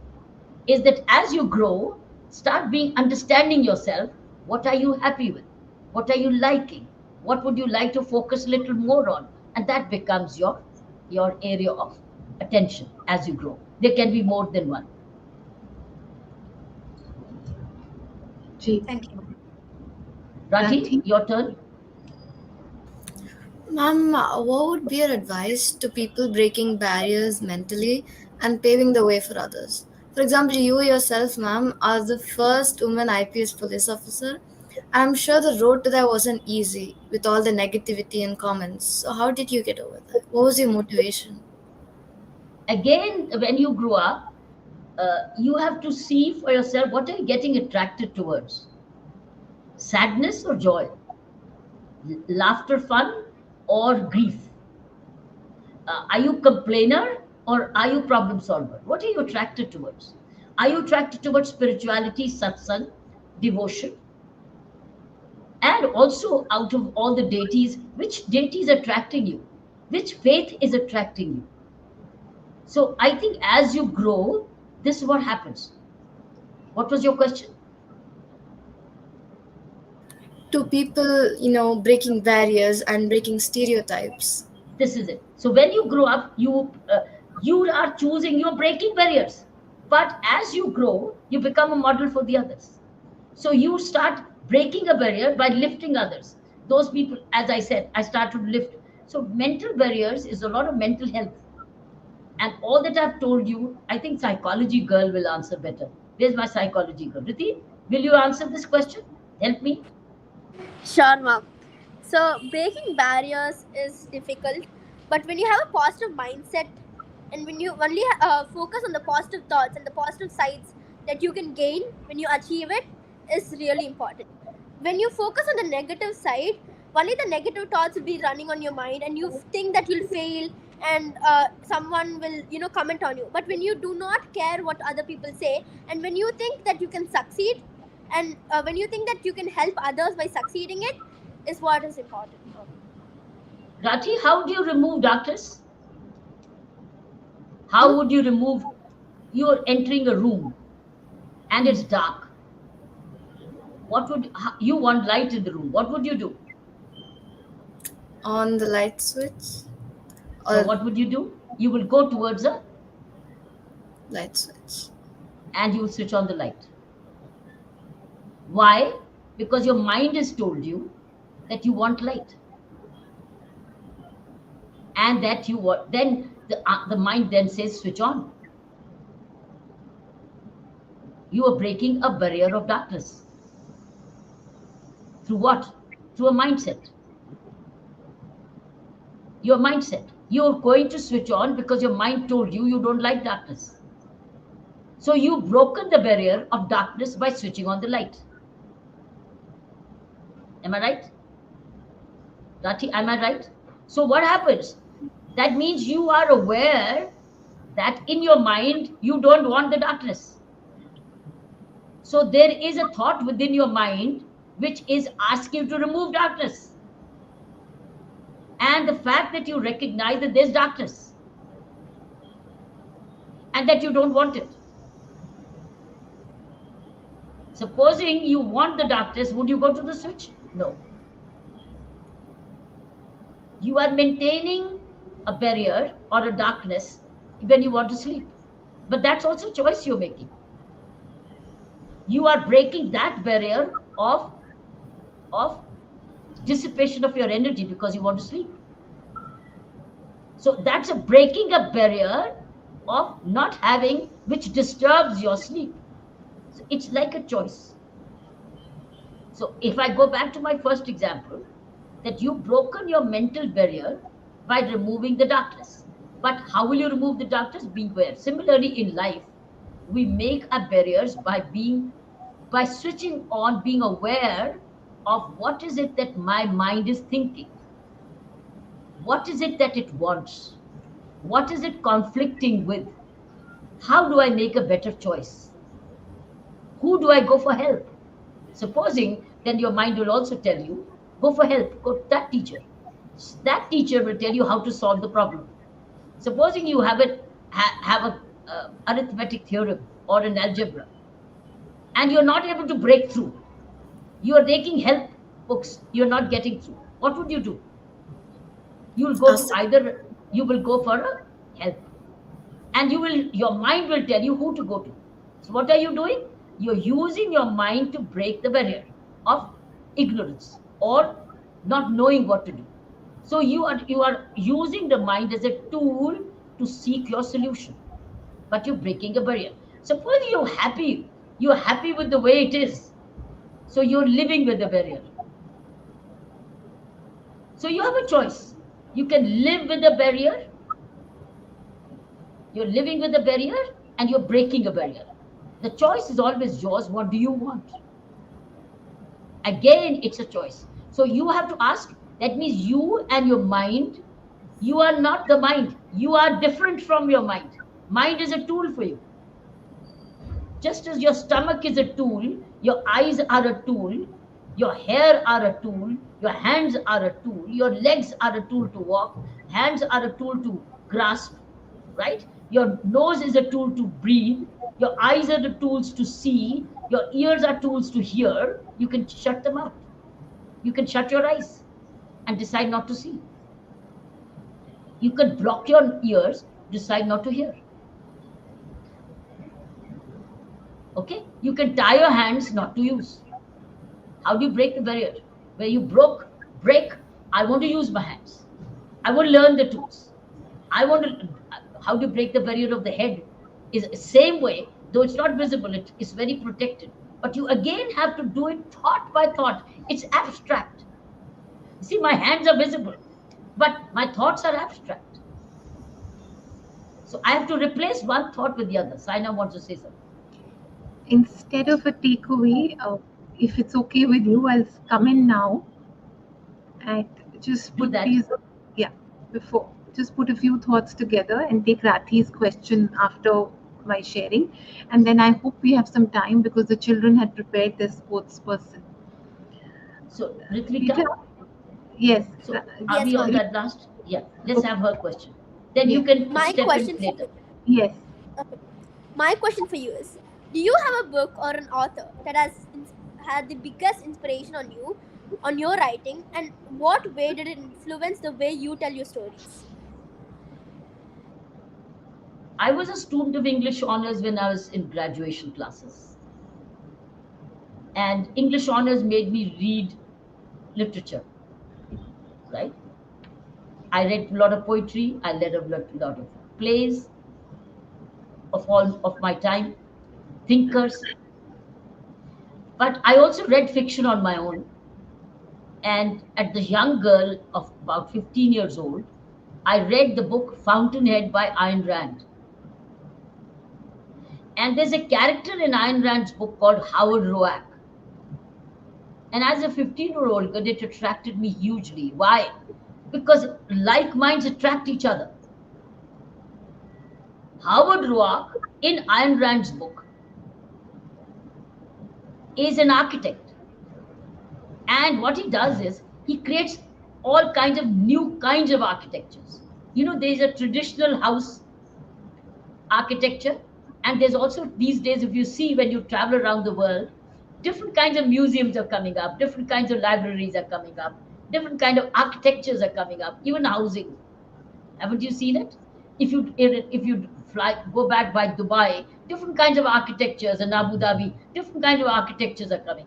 is that as you grow, start being understanding yourself. What are you happy with? What are you liking? What would you like to focus a little more on? And that becomes your area of attention as you grow. There can be more than one. Ji. Thank you. Rathi, your turn. Ma'am, what would be your advice to people breaking barriers mentally and paving the way for others? For example, you yourself, ma'am, are the first woman IPS police officer. I'm sure the road to that wasn't easy with all the negativity and comments. So, how did you get over that? What was your motivation? Again, when you grow up, you have to see for yourself what are you getting attracted towards, sadness or joy, laughter, fun, or grief. Are you complainer or are you problem solver? What are you attracted towards? Are you attracted towards spirituality, satsang, devotion? And also, out of all the deities, which deity is attracting you? Which faith is attracting you? So I think as you grow, this is what happens. What was your question? To people, breaking barriers and breaking stereotypes. This is it. So when you grow up, you are choosing, you're breaking barriers. But as you grow, you become a model for the others. So you start breaking a barrier by lifting others. Those people, as I said, I start to lift. So mental barriers is a lot of mental health. And all that I've told you, I think psychology girl will answer better. Where's my psychology girl? Riti, will you answer this question? Help me. Sure, ma'am. So, breaking barriers is difficult, but when you have a positive mindset and when you only focus on the positive thoughts and the positive sides that you can gain when you achieve it, is really important. When you focus on the negative side, only the negative thoughts will be running on your mind, and you think that you'll fail, and someone will comment on you. But when you do not care what other people say, and when you think that you can succeed, and when you think that you can help others by succeeding, it is what is important. Rati, how do you remove darkness? How would you remove? You're entering a room and it's dark. What would you want? Light in the room? What would you do? On the light switch. So what would you do? You will go towards a Light switch. and you will switch on the light. Why? Because your mind has told you that you want light, and that you want. Then the mind then says switch on. You are breaking a barrier of darkness. Through what? Through a mindset. Your mindset. You're going to switch on because your mind told you you don't like darkness. So you've broken the barrier of darkness by switching on the light. Am I right? Rati, am I right? So what happens? That means you are aware that in your mind you don't want the darkness. So there is a thought within your mind which is asking you to remove darkness. And the fact that you recognize that there's darkness and that you don't want it. Supposing you want the darkness, would you go to the switch? No. You are maintaining a barrier or a darkness when you want to sleep. But that's also a choice you're making. You are breaking that barrier of dissipation of your energy because you want to sleep. So that's a breaking a barrier of not having, which disturbs your sleep. So it's like a choice. So if I go back to my first example, that you've broken your mental barrier by removing the darkness. But how will you remove the darkness? Being aware. Similarly, in life, we make our barriers by switching on, being aware of what is it that my mind is thinking. What is it that it wants? What is it conflicting with? How do I make a better choice? Who do I go for help? Supposing, then your mind will also tell you, go for help, go to that teacher. That teacher will tell you how to solve the problem. Supposing you have a arithmetic theorem or an algebra, and you're not able to break through. You are taking help books, you're not getting through. What would you do? You'll go to either, you will go for a help, and your mind will tell you who to go to. So what are you doing? You're using your mind to break the barrier of ignorance or not knowing what to do. So you are using the mind as a tool to seek your solution, but you're breaking a barrier. Suppose you're happy with the way it is, so you're living with the barrier. So you have a choice. You can live with the barrier. You're living with the barrier and you're breaking a barrier. The choice is always yours. What do you want? Again, it's a choice. So you have to ask. That means you and your mind, you are not the mind. You are different from your mind. Mind is a tool for you. Just as your stomach is a tool, your eyes are a tool, your hair are a tool, your hands are a tool, your legs are a tool to walk, hands are a tool to grasp, right? Your nose is a tool to breathe, your eyes are the tools to see, your ears are tools to hear. You can shut them out. You can shut your eyes and decide not to see. You can block your ears, decide not to hear. Okay? You can tie your hands not to use. How do you break the barrier? Where you break, I want to use my hands. I want to learn the tools. I want to how to break the barrier of the head is the same way, though it's not visible, it is very protected. But you again have to do it thought by thought. It's abstract. You see, my hands are visible, but my thoughts are abstract. So I have to replace one thought with the other. Saina wants to say something. Instead of a takeaway, if it's okay with you, I'll come in now and just Do put that. these, yeah, before, just put a few thoughts together and take Rathi's question after my sharing. And then I hope we have some time because the children had prepared their sports person. So, Ritvika, Yes. so are Yes, we on ma'am. that last? Yeah, let's have her question. Then Yeah. you can My step in question for later. you. Yes. My question for you is: do you have a book or an author that has had the biggest inspiration on you, on your writing, and what way did it influence the way you tell your stories? I was a student of English honors when I was in graduation classes. And English honors made me read literature, right? I read a lot of poetry, I read lot of plays of all of my time, thinkers. But I also read fiction on my own. And at the young girl of about 15 years old, I read the book Fountainhead by Ayn Rand. And there's a character in Ayn Rand's book called Howard Roark. And as a 15-year-old girl, it attracted me hugely. Why? Because like minds attract each other. Howard Roark, in Ayn Rand's book, is an architect. And what he does is he creates all kinds of new kinds of architectures. You know, there's a traditional house architecture, and there's also these days, if you see when you travel around the world, different kinds of museums are coming up, different kinds of libraries are coming up, different kind of architectures are coming up, even housing. Haven't you seen it? If you go back by Dubai, different kinds of architectures, and Abu Dhabi, different kinds of architectures are coming.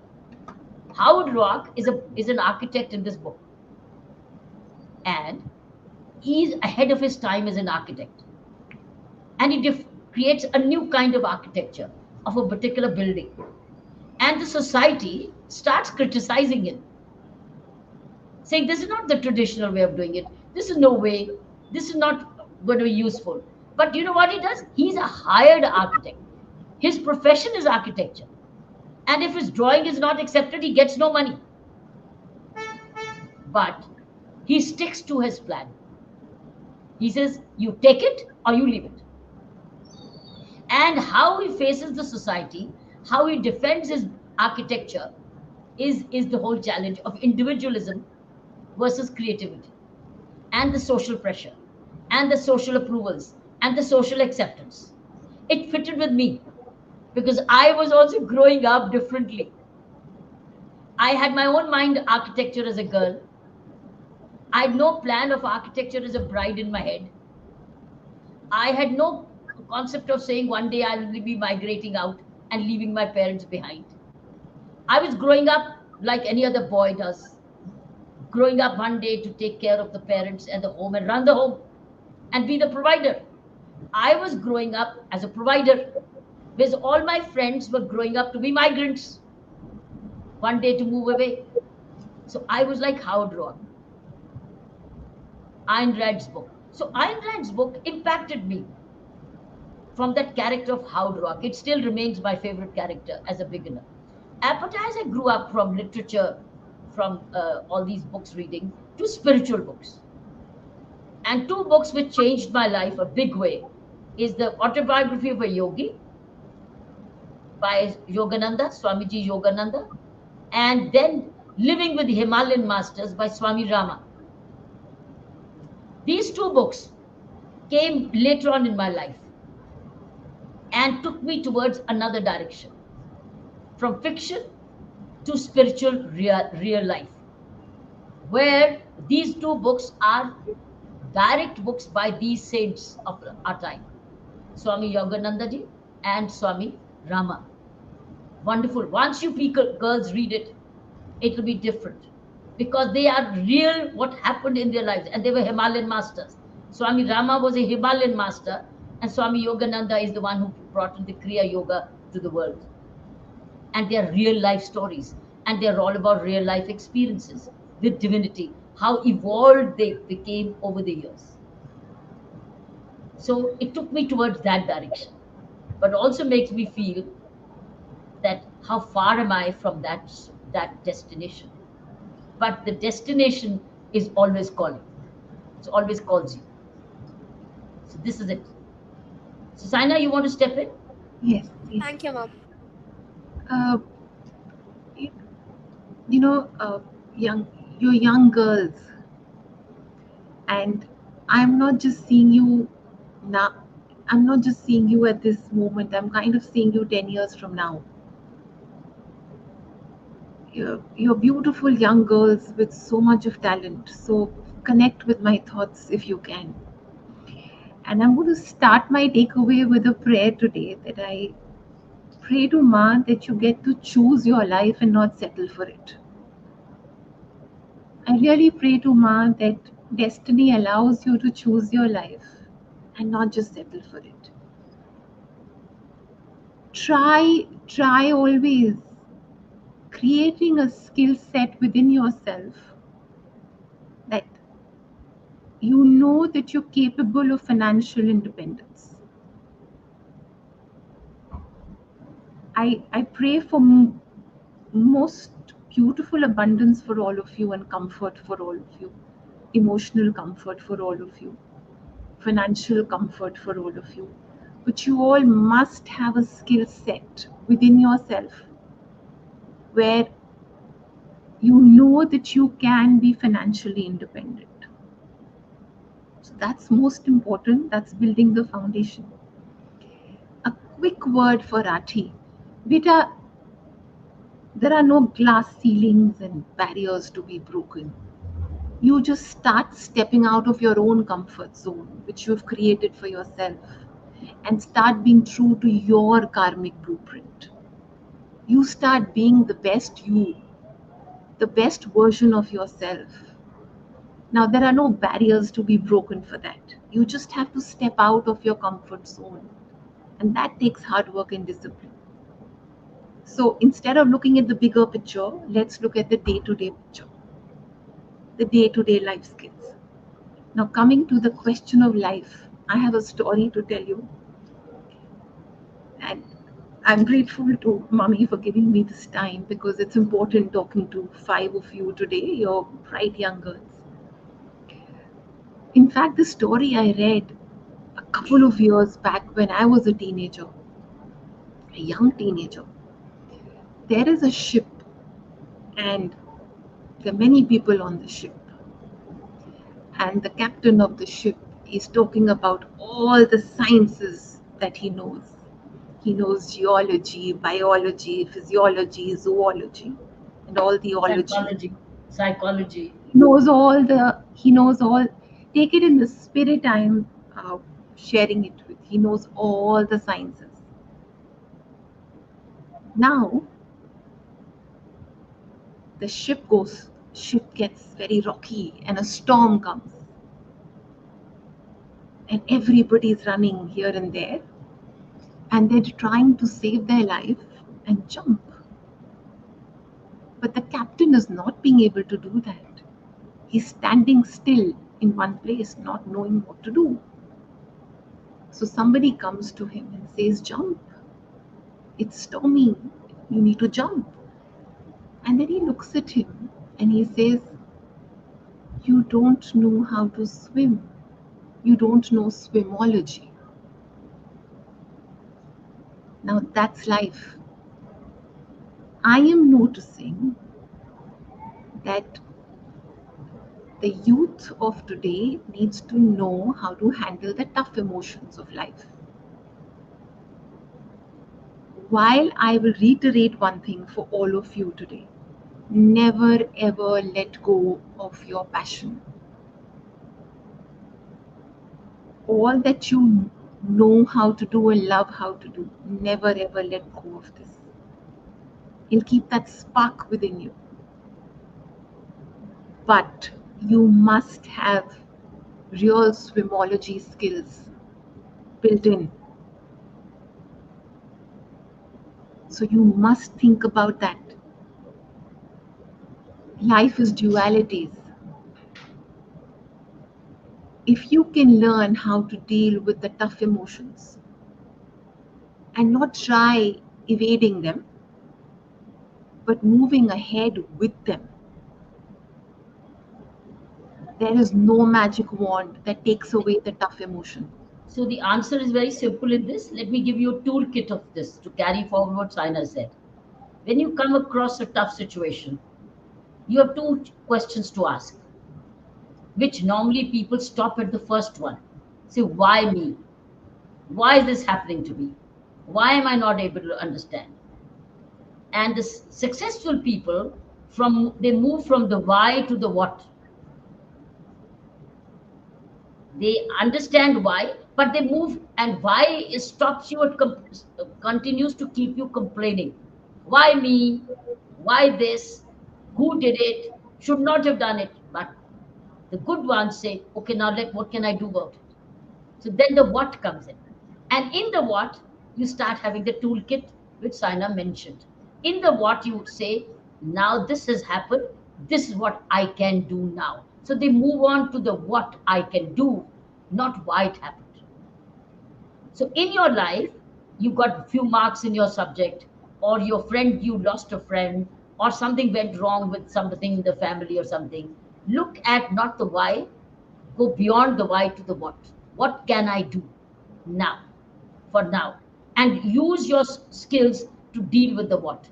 Howard Roark is an architect in this book, and he's ahead of his time as an architect, and he creates a new kind of architecture of a particular building, and the society starts criticizing it, saying this is not the traditional way of doing it, this is no way, this is not going to be useful. But you know what he does? He's a hired architect. His profession is architecture, and if his drawing is not accepted, he gets no money. But he sticks to his plan. He says, you take it or you leave it. And how he faces the society, how he defends his architecture is the whole challenge of individualism versus creativity, and the social pressure, and the social approvals, and the social acceptance. It fitted with me because I was also growing up differently. I had my own mind architecture as a girl. I had no plan of architecture as a bride in my head. I had no concept of saying one day I will be migrating out and leaving my parents behind. I was growing up like any other boy does, growing up one day to take care of the parents and the home and run the home and be the provider. I was growing up as a provider, whereas all my friends were growing up to be migrants, one day to move away. So I was like Howard Roark, Ayn Rand's book. So Ayn Rand's book impacted me from that character of Howard Roark. It still remains my favorite character as a beginner. But as I grew up from literature, from all these books reading, to spiritual books. And two books which changed my life a big way is the Autobiography of a Yogi by Yogananda, Swamiji Yogananda, and then Living with the Himalayan Masters by Swami Rama. These two books came later on in my life and took me towards another direction, from fiction to spiritual real life, where these two books are direct books by these saints of our time, Swami Yoganandaji and Swami Rama. Wonderful. Once you people, girls read it, it will be different because they are real what happened in their lives, and they were Himalayan masters. Swami Rama was a Himalayan master, and Swami Yogananda is the one who brought in the Kriya Yoga to the world. And they are real life stories, and they're all about real life experiences with divinity, how evolved they became over the years. So it took me towards that direction, but also makes me feel that how far am I from that destination? But the destination is always calling. It always calls you. So this is it. So Saina, you want to step in? Yes, yes. Thank you, ma'am. Uh, you, you know, you're young girls, and I'm not just seeing you now. I'm not just seeing you at this moment. I'm kind of seeing you 10 years from now. You're beautiful young girls with so much of talent. So connect with my thoughts if you can. And I'm going to start my takeaway with a prayer today, that I pray to Ma that you get to choose your life and not settle for it. I really pray to Ma that destiny allows you to choose your life and not just settle for it. Try always creating a skill set within yourself that you know that you're capable of financial independence. I pray for most beautiful abundance for all of you, and comfort for all of you, emotional comfort for all of you, financial comfort for all of you. But you all must have a skill set within yourself where you know that you can be financially independent. So that's most important. That's building the foundation. A quick word for Rathi. Beta, there are no glass ceilings and barriers to be broken. You just start stepping out of your own comfort zone, which you've created for yourself, and start being true to your karmic blueprint. You start being the best you, the best version of yourself. Now, there are no barriers to be broken for that. You just have to step out of your comfort zone, and that takes hard work and discipline. So instead of looking at the bigger picture, let's look at the day-to-day picture, the day-to-day life skills. Now, coming to the question of life, I have a story to tell you. And I'm grateful to Mummy for giving me this time, because it's important talking to 5 of you today. You're bright young girls. In fact, the story I read a couple of years back when I was a teenager, a young teenager. There is a ship, and there are many people on the ship. And the captain of the ship is talking about all the sciences that he knows. He knows geology, biology, physiology, zoology, and all the ology. Psychology. He knows all. Take it in the spirit I'm sharing it with. He knows all the sciences. Now, the ship gets very rocky, and a storm comes. And everybody's running here and there, and they're trying to save their life and jump. But the captain is not being able to do that. He's standing still in one place, not knowing what to do. So somebody comes to him and says, "Jump. It's stormy. You need to jump." And then he looks at him and he says, "You don't know how to swim. You don't know swimology." Now that's life. I am noticing that the youth of today needs to know how to handle the tough emotions of life. While I will reiterate one thing for all of you today, never ever let go of your passion. All that you know how to do and love how to do, never ever let go of this. You'll keep that spark within you. But you must have real swimology skills built in. So you must think about that. Life is dualities. If you can learn how to deal with the tough emotions and not try evading them, but moving ahead with them, there is no magic wand that takes away the tough emotion. So the answer is very simple in this. Let me give you a toolkit of this to carry forward what Saina said. When you come across a tough situation, you have two questions to ask, which normally people stop at the first one. Say, why me? Why is this happening to me? Why am I not able to understand? And the successful people, they move from the why to the what. They understand why, but they move, and why is stops you, it continues to keep you complaining. Why me? Why this? Who did it? Should not have done it. But the good ones say, okay, now what can I do about it? So then the what comes in. And in the what, you start having the toolkit which Saina mentioned. In the what, you would say, now this has happened. This is what I can do now. So they move on to the what I can do, not why it happened. So in your life, you got few marks in your subject, or your friend, you lost a friend, or something went wrong with something in the family or something. Look at not the why, go beyond the why to the what. What can I do now, for now? And use your skills to deal with the what,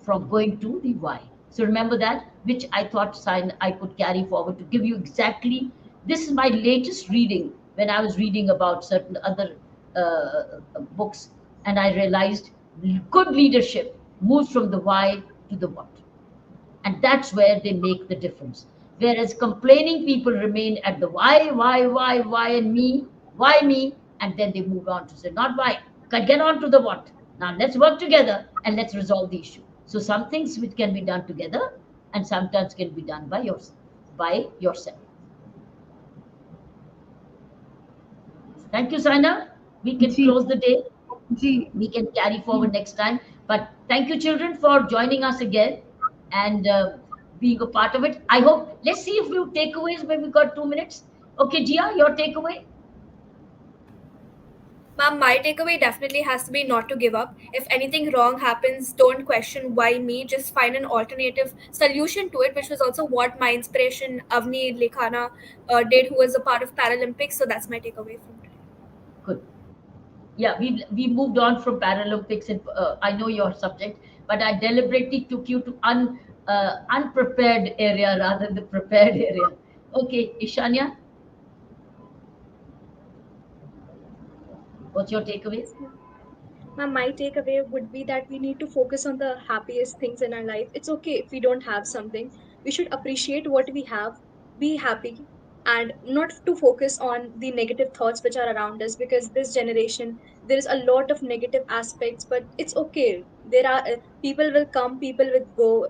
from going to the why. So remember that, which I thought I could carry forward to give you exactly. This is my latest reading when I was reading about certain other books, and I realized good leadership moves from the why to the what. And that's where they make the difference. Whereas complaining people remain at the why, and me, why me, and then they move on to say, not why, get on to the what. Now let's work together and let's resolve the issue. So some things which can be done together and sometimes can be done by yourself. Thank you, Saina. We can Ji, close the day. ji, We can carry forward next time. But thank you, children, for joining us again and being a part of it. I hope, let's see if you takeaways when we got 2 minutes. Okay, Gia, your takeaway? Ma'am, my takeaway definitely has to be not to give up. If anything wrong happens, don't question why me. Just find an alternative solution to it, which was also what my inspiration Avni Lekhana did, who was a part of Paralympics. So that's my takeaway from today. Good. Yeah, we moved on from Paralympics, and I know your subject, but I deliberately took you to unprepared area rather than the prepared area. Okay, Ishanya, what's your takeaway? Yes, ma'am. Ma'am, my takeaway would be that we need to focus on the happiest things in our life. It's okay if we don't have something. We should appreciate what we have, be happy, and not to focus on the negative thoughts which are around us, because this generation, there is a lot of negative aspects, but it's okay. There are people will come, people will go.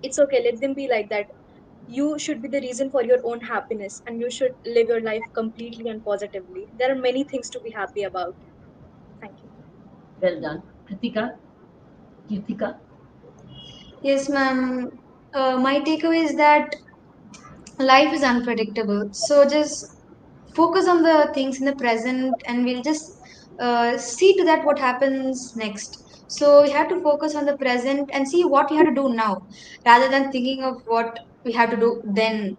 It's okay. Let them be like that. You should be the reason for your own happiness, and you should live your life completely and positively. There are many things to be happy about. Thank you. Well done. Kritika, Yes, ma'am. My takeaway is that life is unpredictable. So just focus on the things in the present, and we'll just see to that what happens next. So we have to focus on the present and see what we have to do now, rather than thinking of what we have to do then.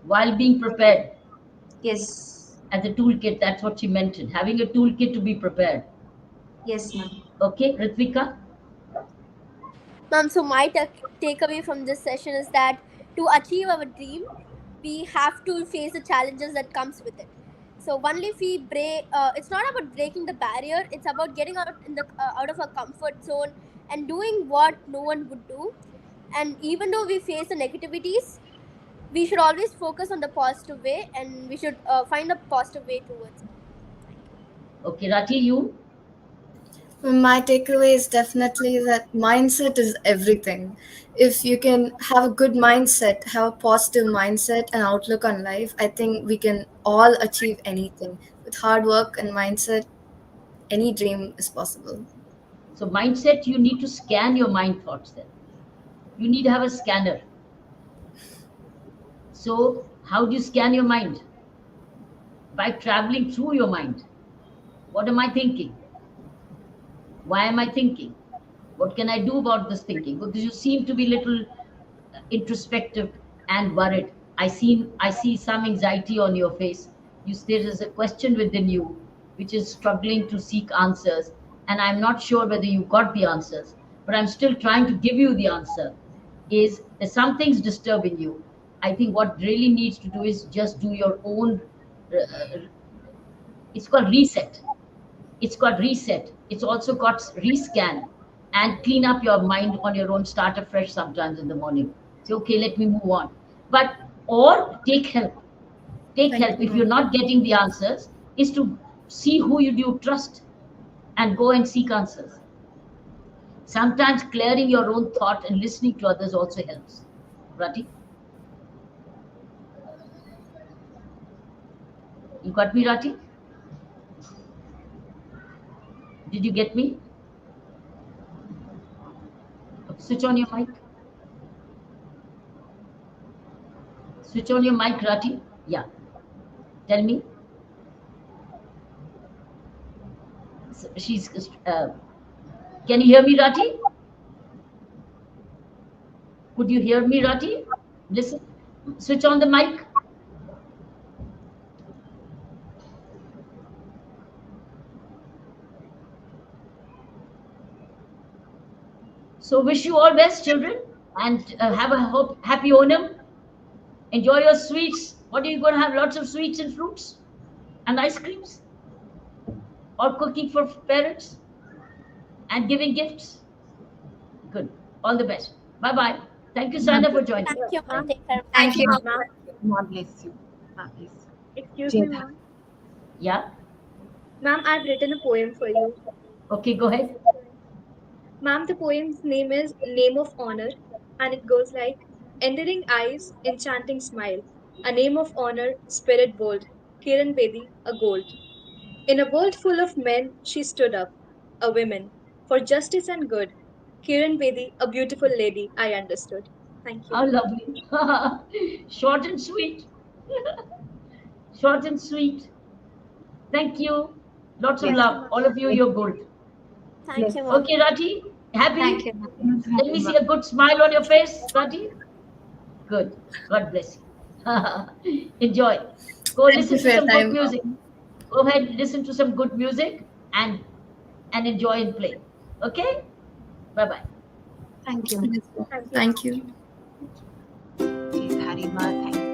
while being prepared Yes. as a toolkit, that's what she mentioned, having a toolkit to be prepared. Yes, ma'am. Okay, Ritvika? Ma'am, so my takeaway from this session is that to achieve our dream, we have to face the challenges that comes with it. So only if we break, it's not about breaking the barrier. It's about getting out of our comfort zone and doing what no one would do. And even though we face the negativities, we should always focus on the positive way, and we should find a positive way towards it. Okay, Raji, you? My takeaway is definitely that mindset is everything. If you can have a good mindset, have a positive mindset and outlook on life, I think we can all achieve anything. With hard work and mindset, any dream is possible. So mindset, you need to scan your mind thoughts then. You need to have a scanner. So how do you scan your mind? By traveling through your mind. What am I thinking? Why am I thinking? What can I do about this thinking? Because you seem to be little introspective and worried. I see some anxiety on your face. There is a question within you which is struggling to seek answers, and I'm not sure whether you got the answers, but I'm still trying to give you the answer. Is there's some things disturbing you? I think what really needs to do is just do your own. It's called reset. It's also got rescan and clean up your mind on your own. Start afresh sometimes in the morning. Say, okay, let me move on. But or take help. Take Thank help you, if you're ma'am. not getting the answers. Is to see who you do trust and go and seek answers. Sometimes clearing your own thought and listening to others also helps. Rati, you got me, Rati? Did you get me? Switch on your mic. Switch on your mic, Rati. Yeah. Tell me. She's. Can you hear me, Rati? Could you hear me, Rati? Listen. Switch on the mic. So wish you all best, children, and have a happy Onam. Enjoy your sweets. What are you going to have? Lots of sweets and fruits and ice creams, or cooking for parents and giving gifts. Good. All the best. Bye bye. Thank you, Sana, for joining. Thank you, ma'am. Ma'am, Take care. Thank you. ma'am, God bless you. God bless you. excuse me, Jai Hind. ma'am. Yeah. Ma'am, I've written a poem for you. Okay. Go ahead. Ma'am, the poem's name is Name of Honor, and it goes like Endearing eyes, enchanting smile, a name of honor, spirit bold, Kiran Bedi, a gold. In a world full of men, she stood up, a woman, for justice and good. Kiran Bedi, a beautiful lady, I understood. Thank you. How lovely. Short and sweet. Short and sweet. Thank you. Lots of Bless Thank you, love. ma'am. All of you, you. you're good. Thank Bless you, ma'am. Okay, Rati. Thank Happy? you. you. Let me Happy see a good smile on your face, Rati. Good. God bless you. Enjoy. Go Thank you listen for to your some good time, music. Go ahead, listen to some good music and enjoy and play. Okay? Bye bye. Thank you. ma'am. Thank you, ma'am. Thank you. birthday, Harima. Thank you.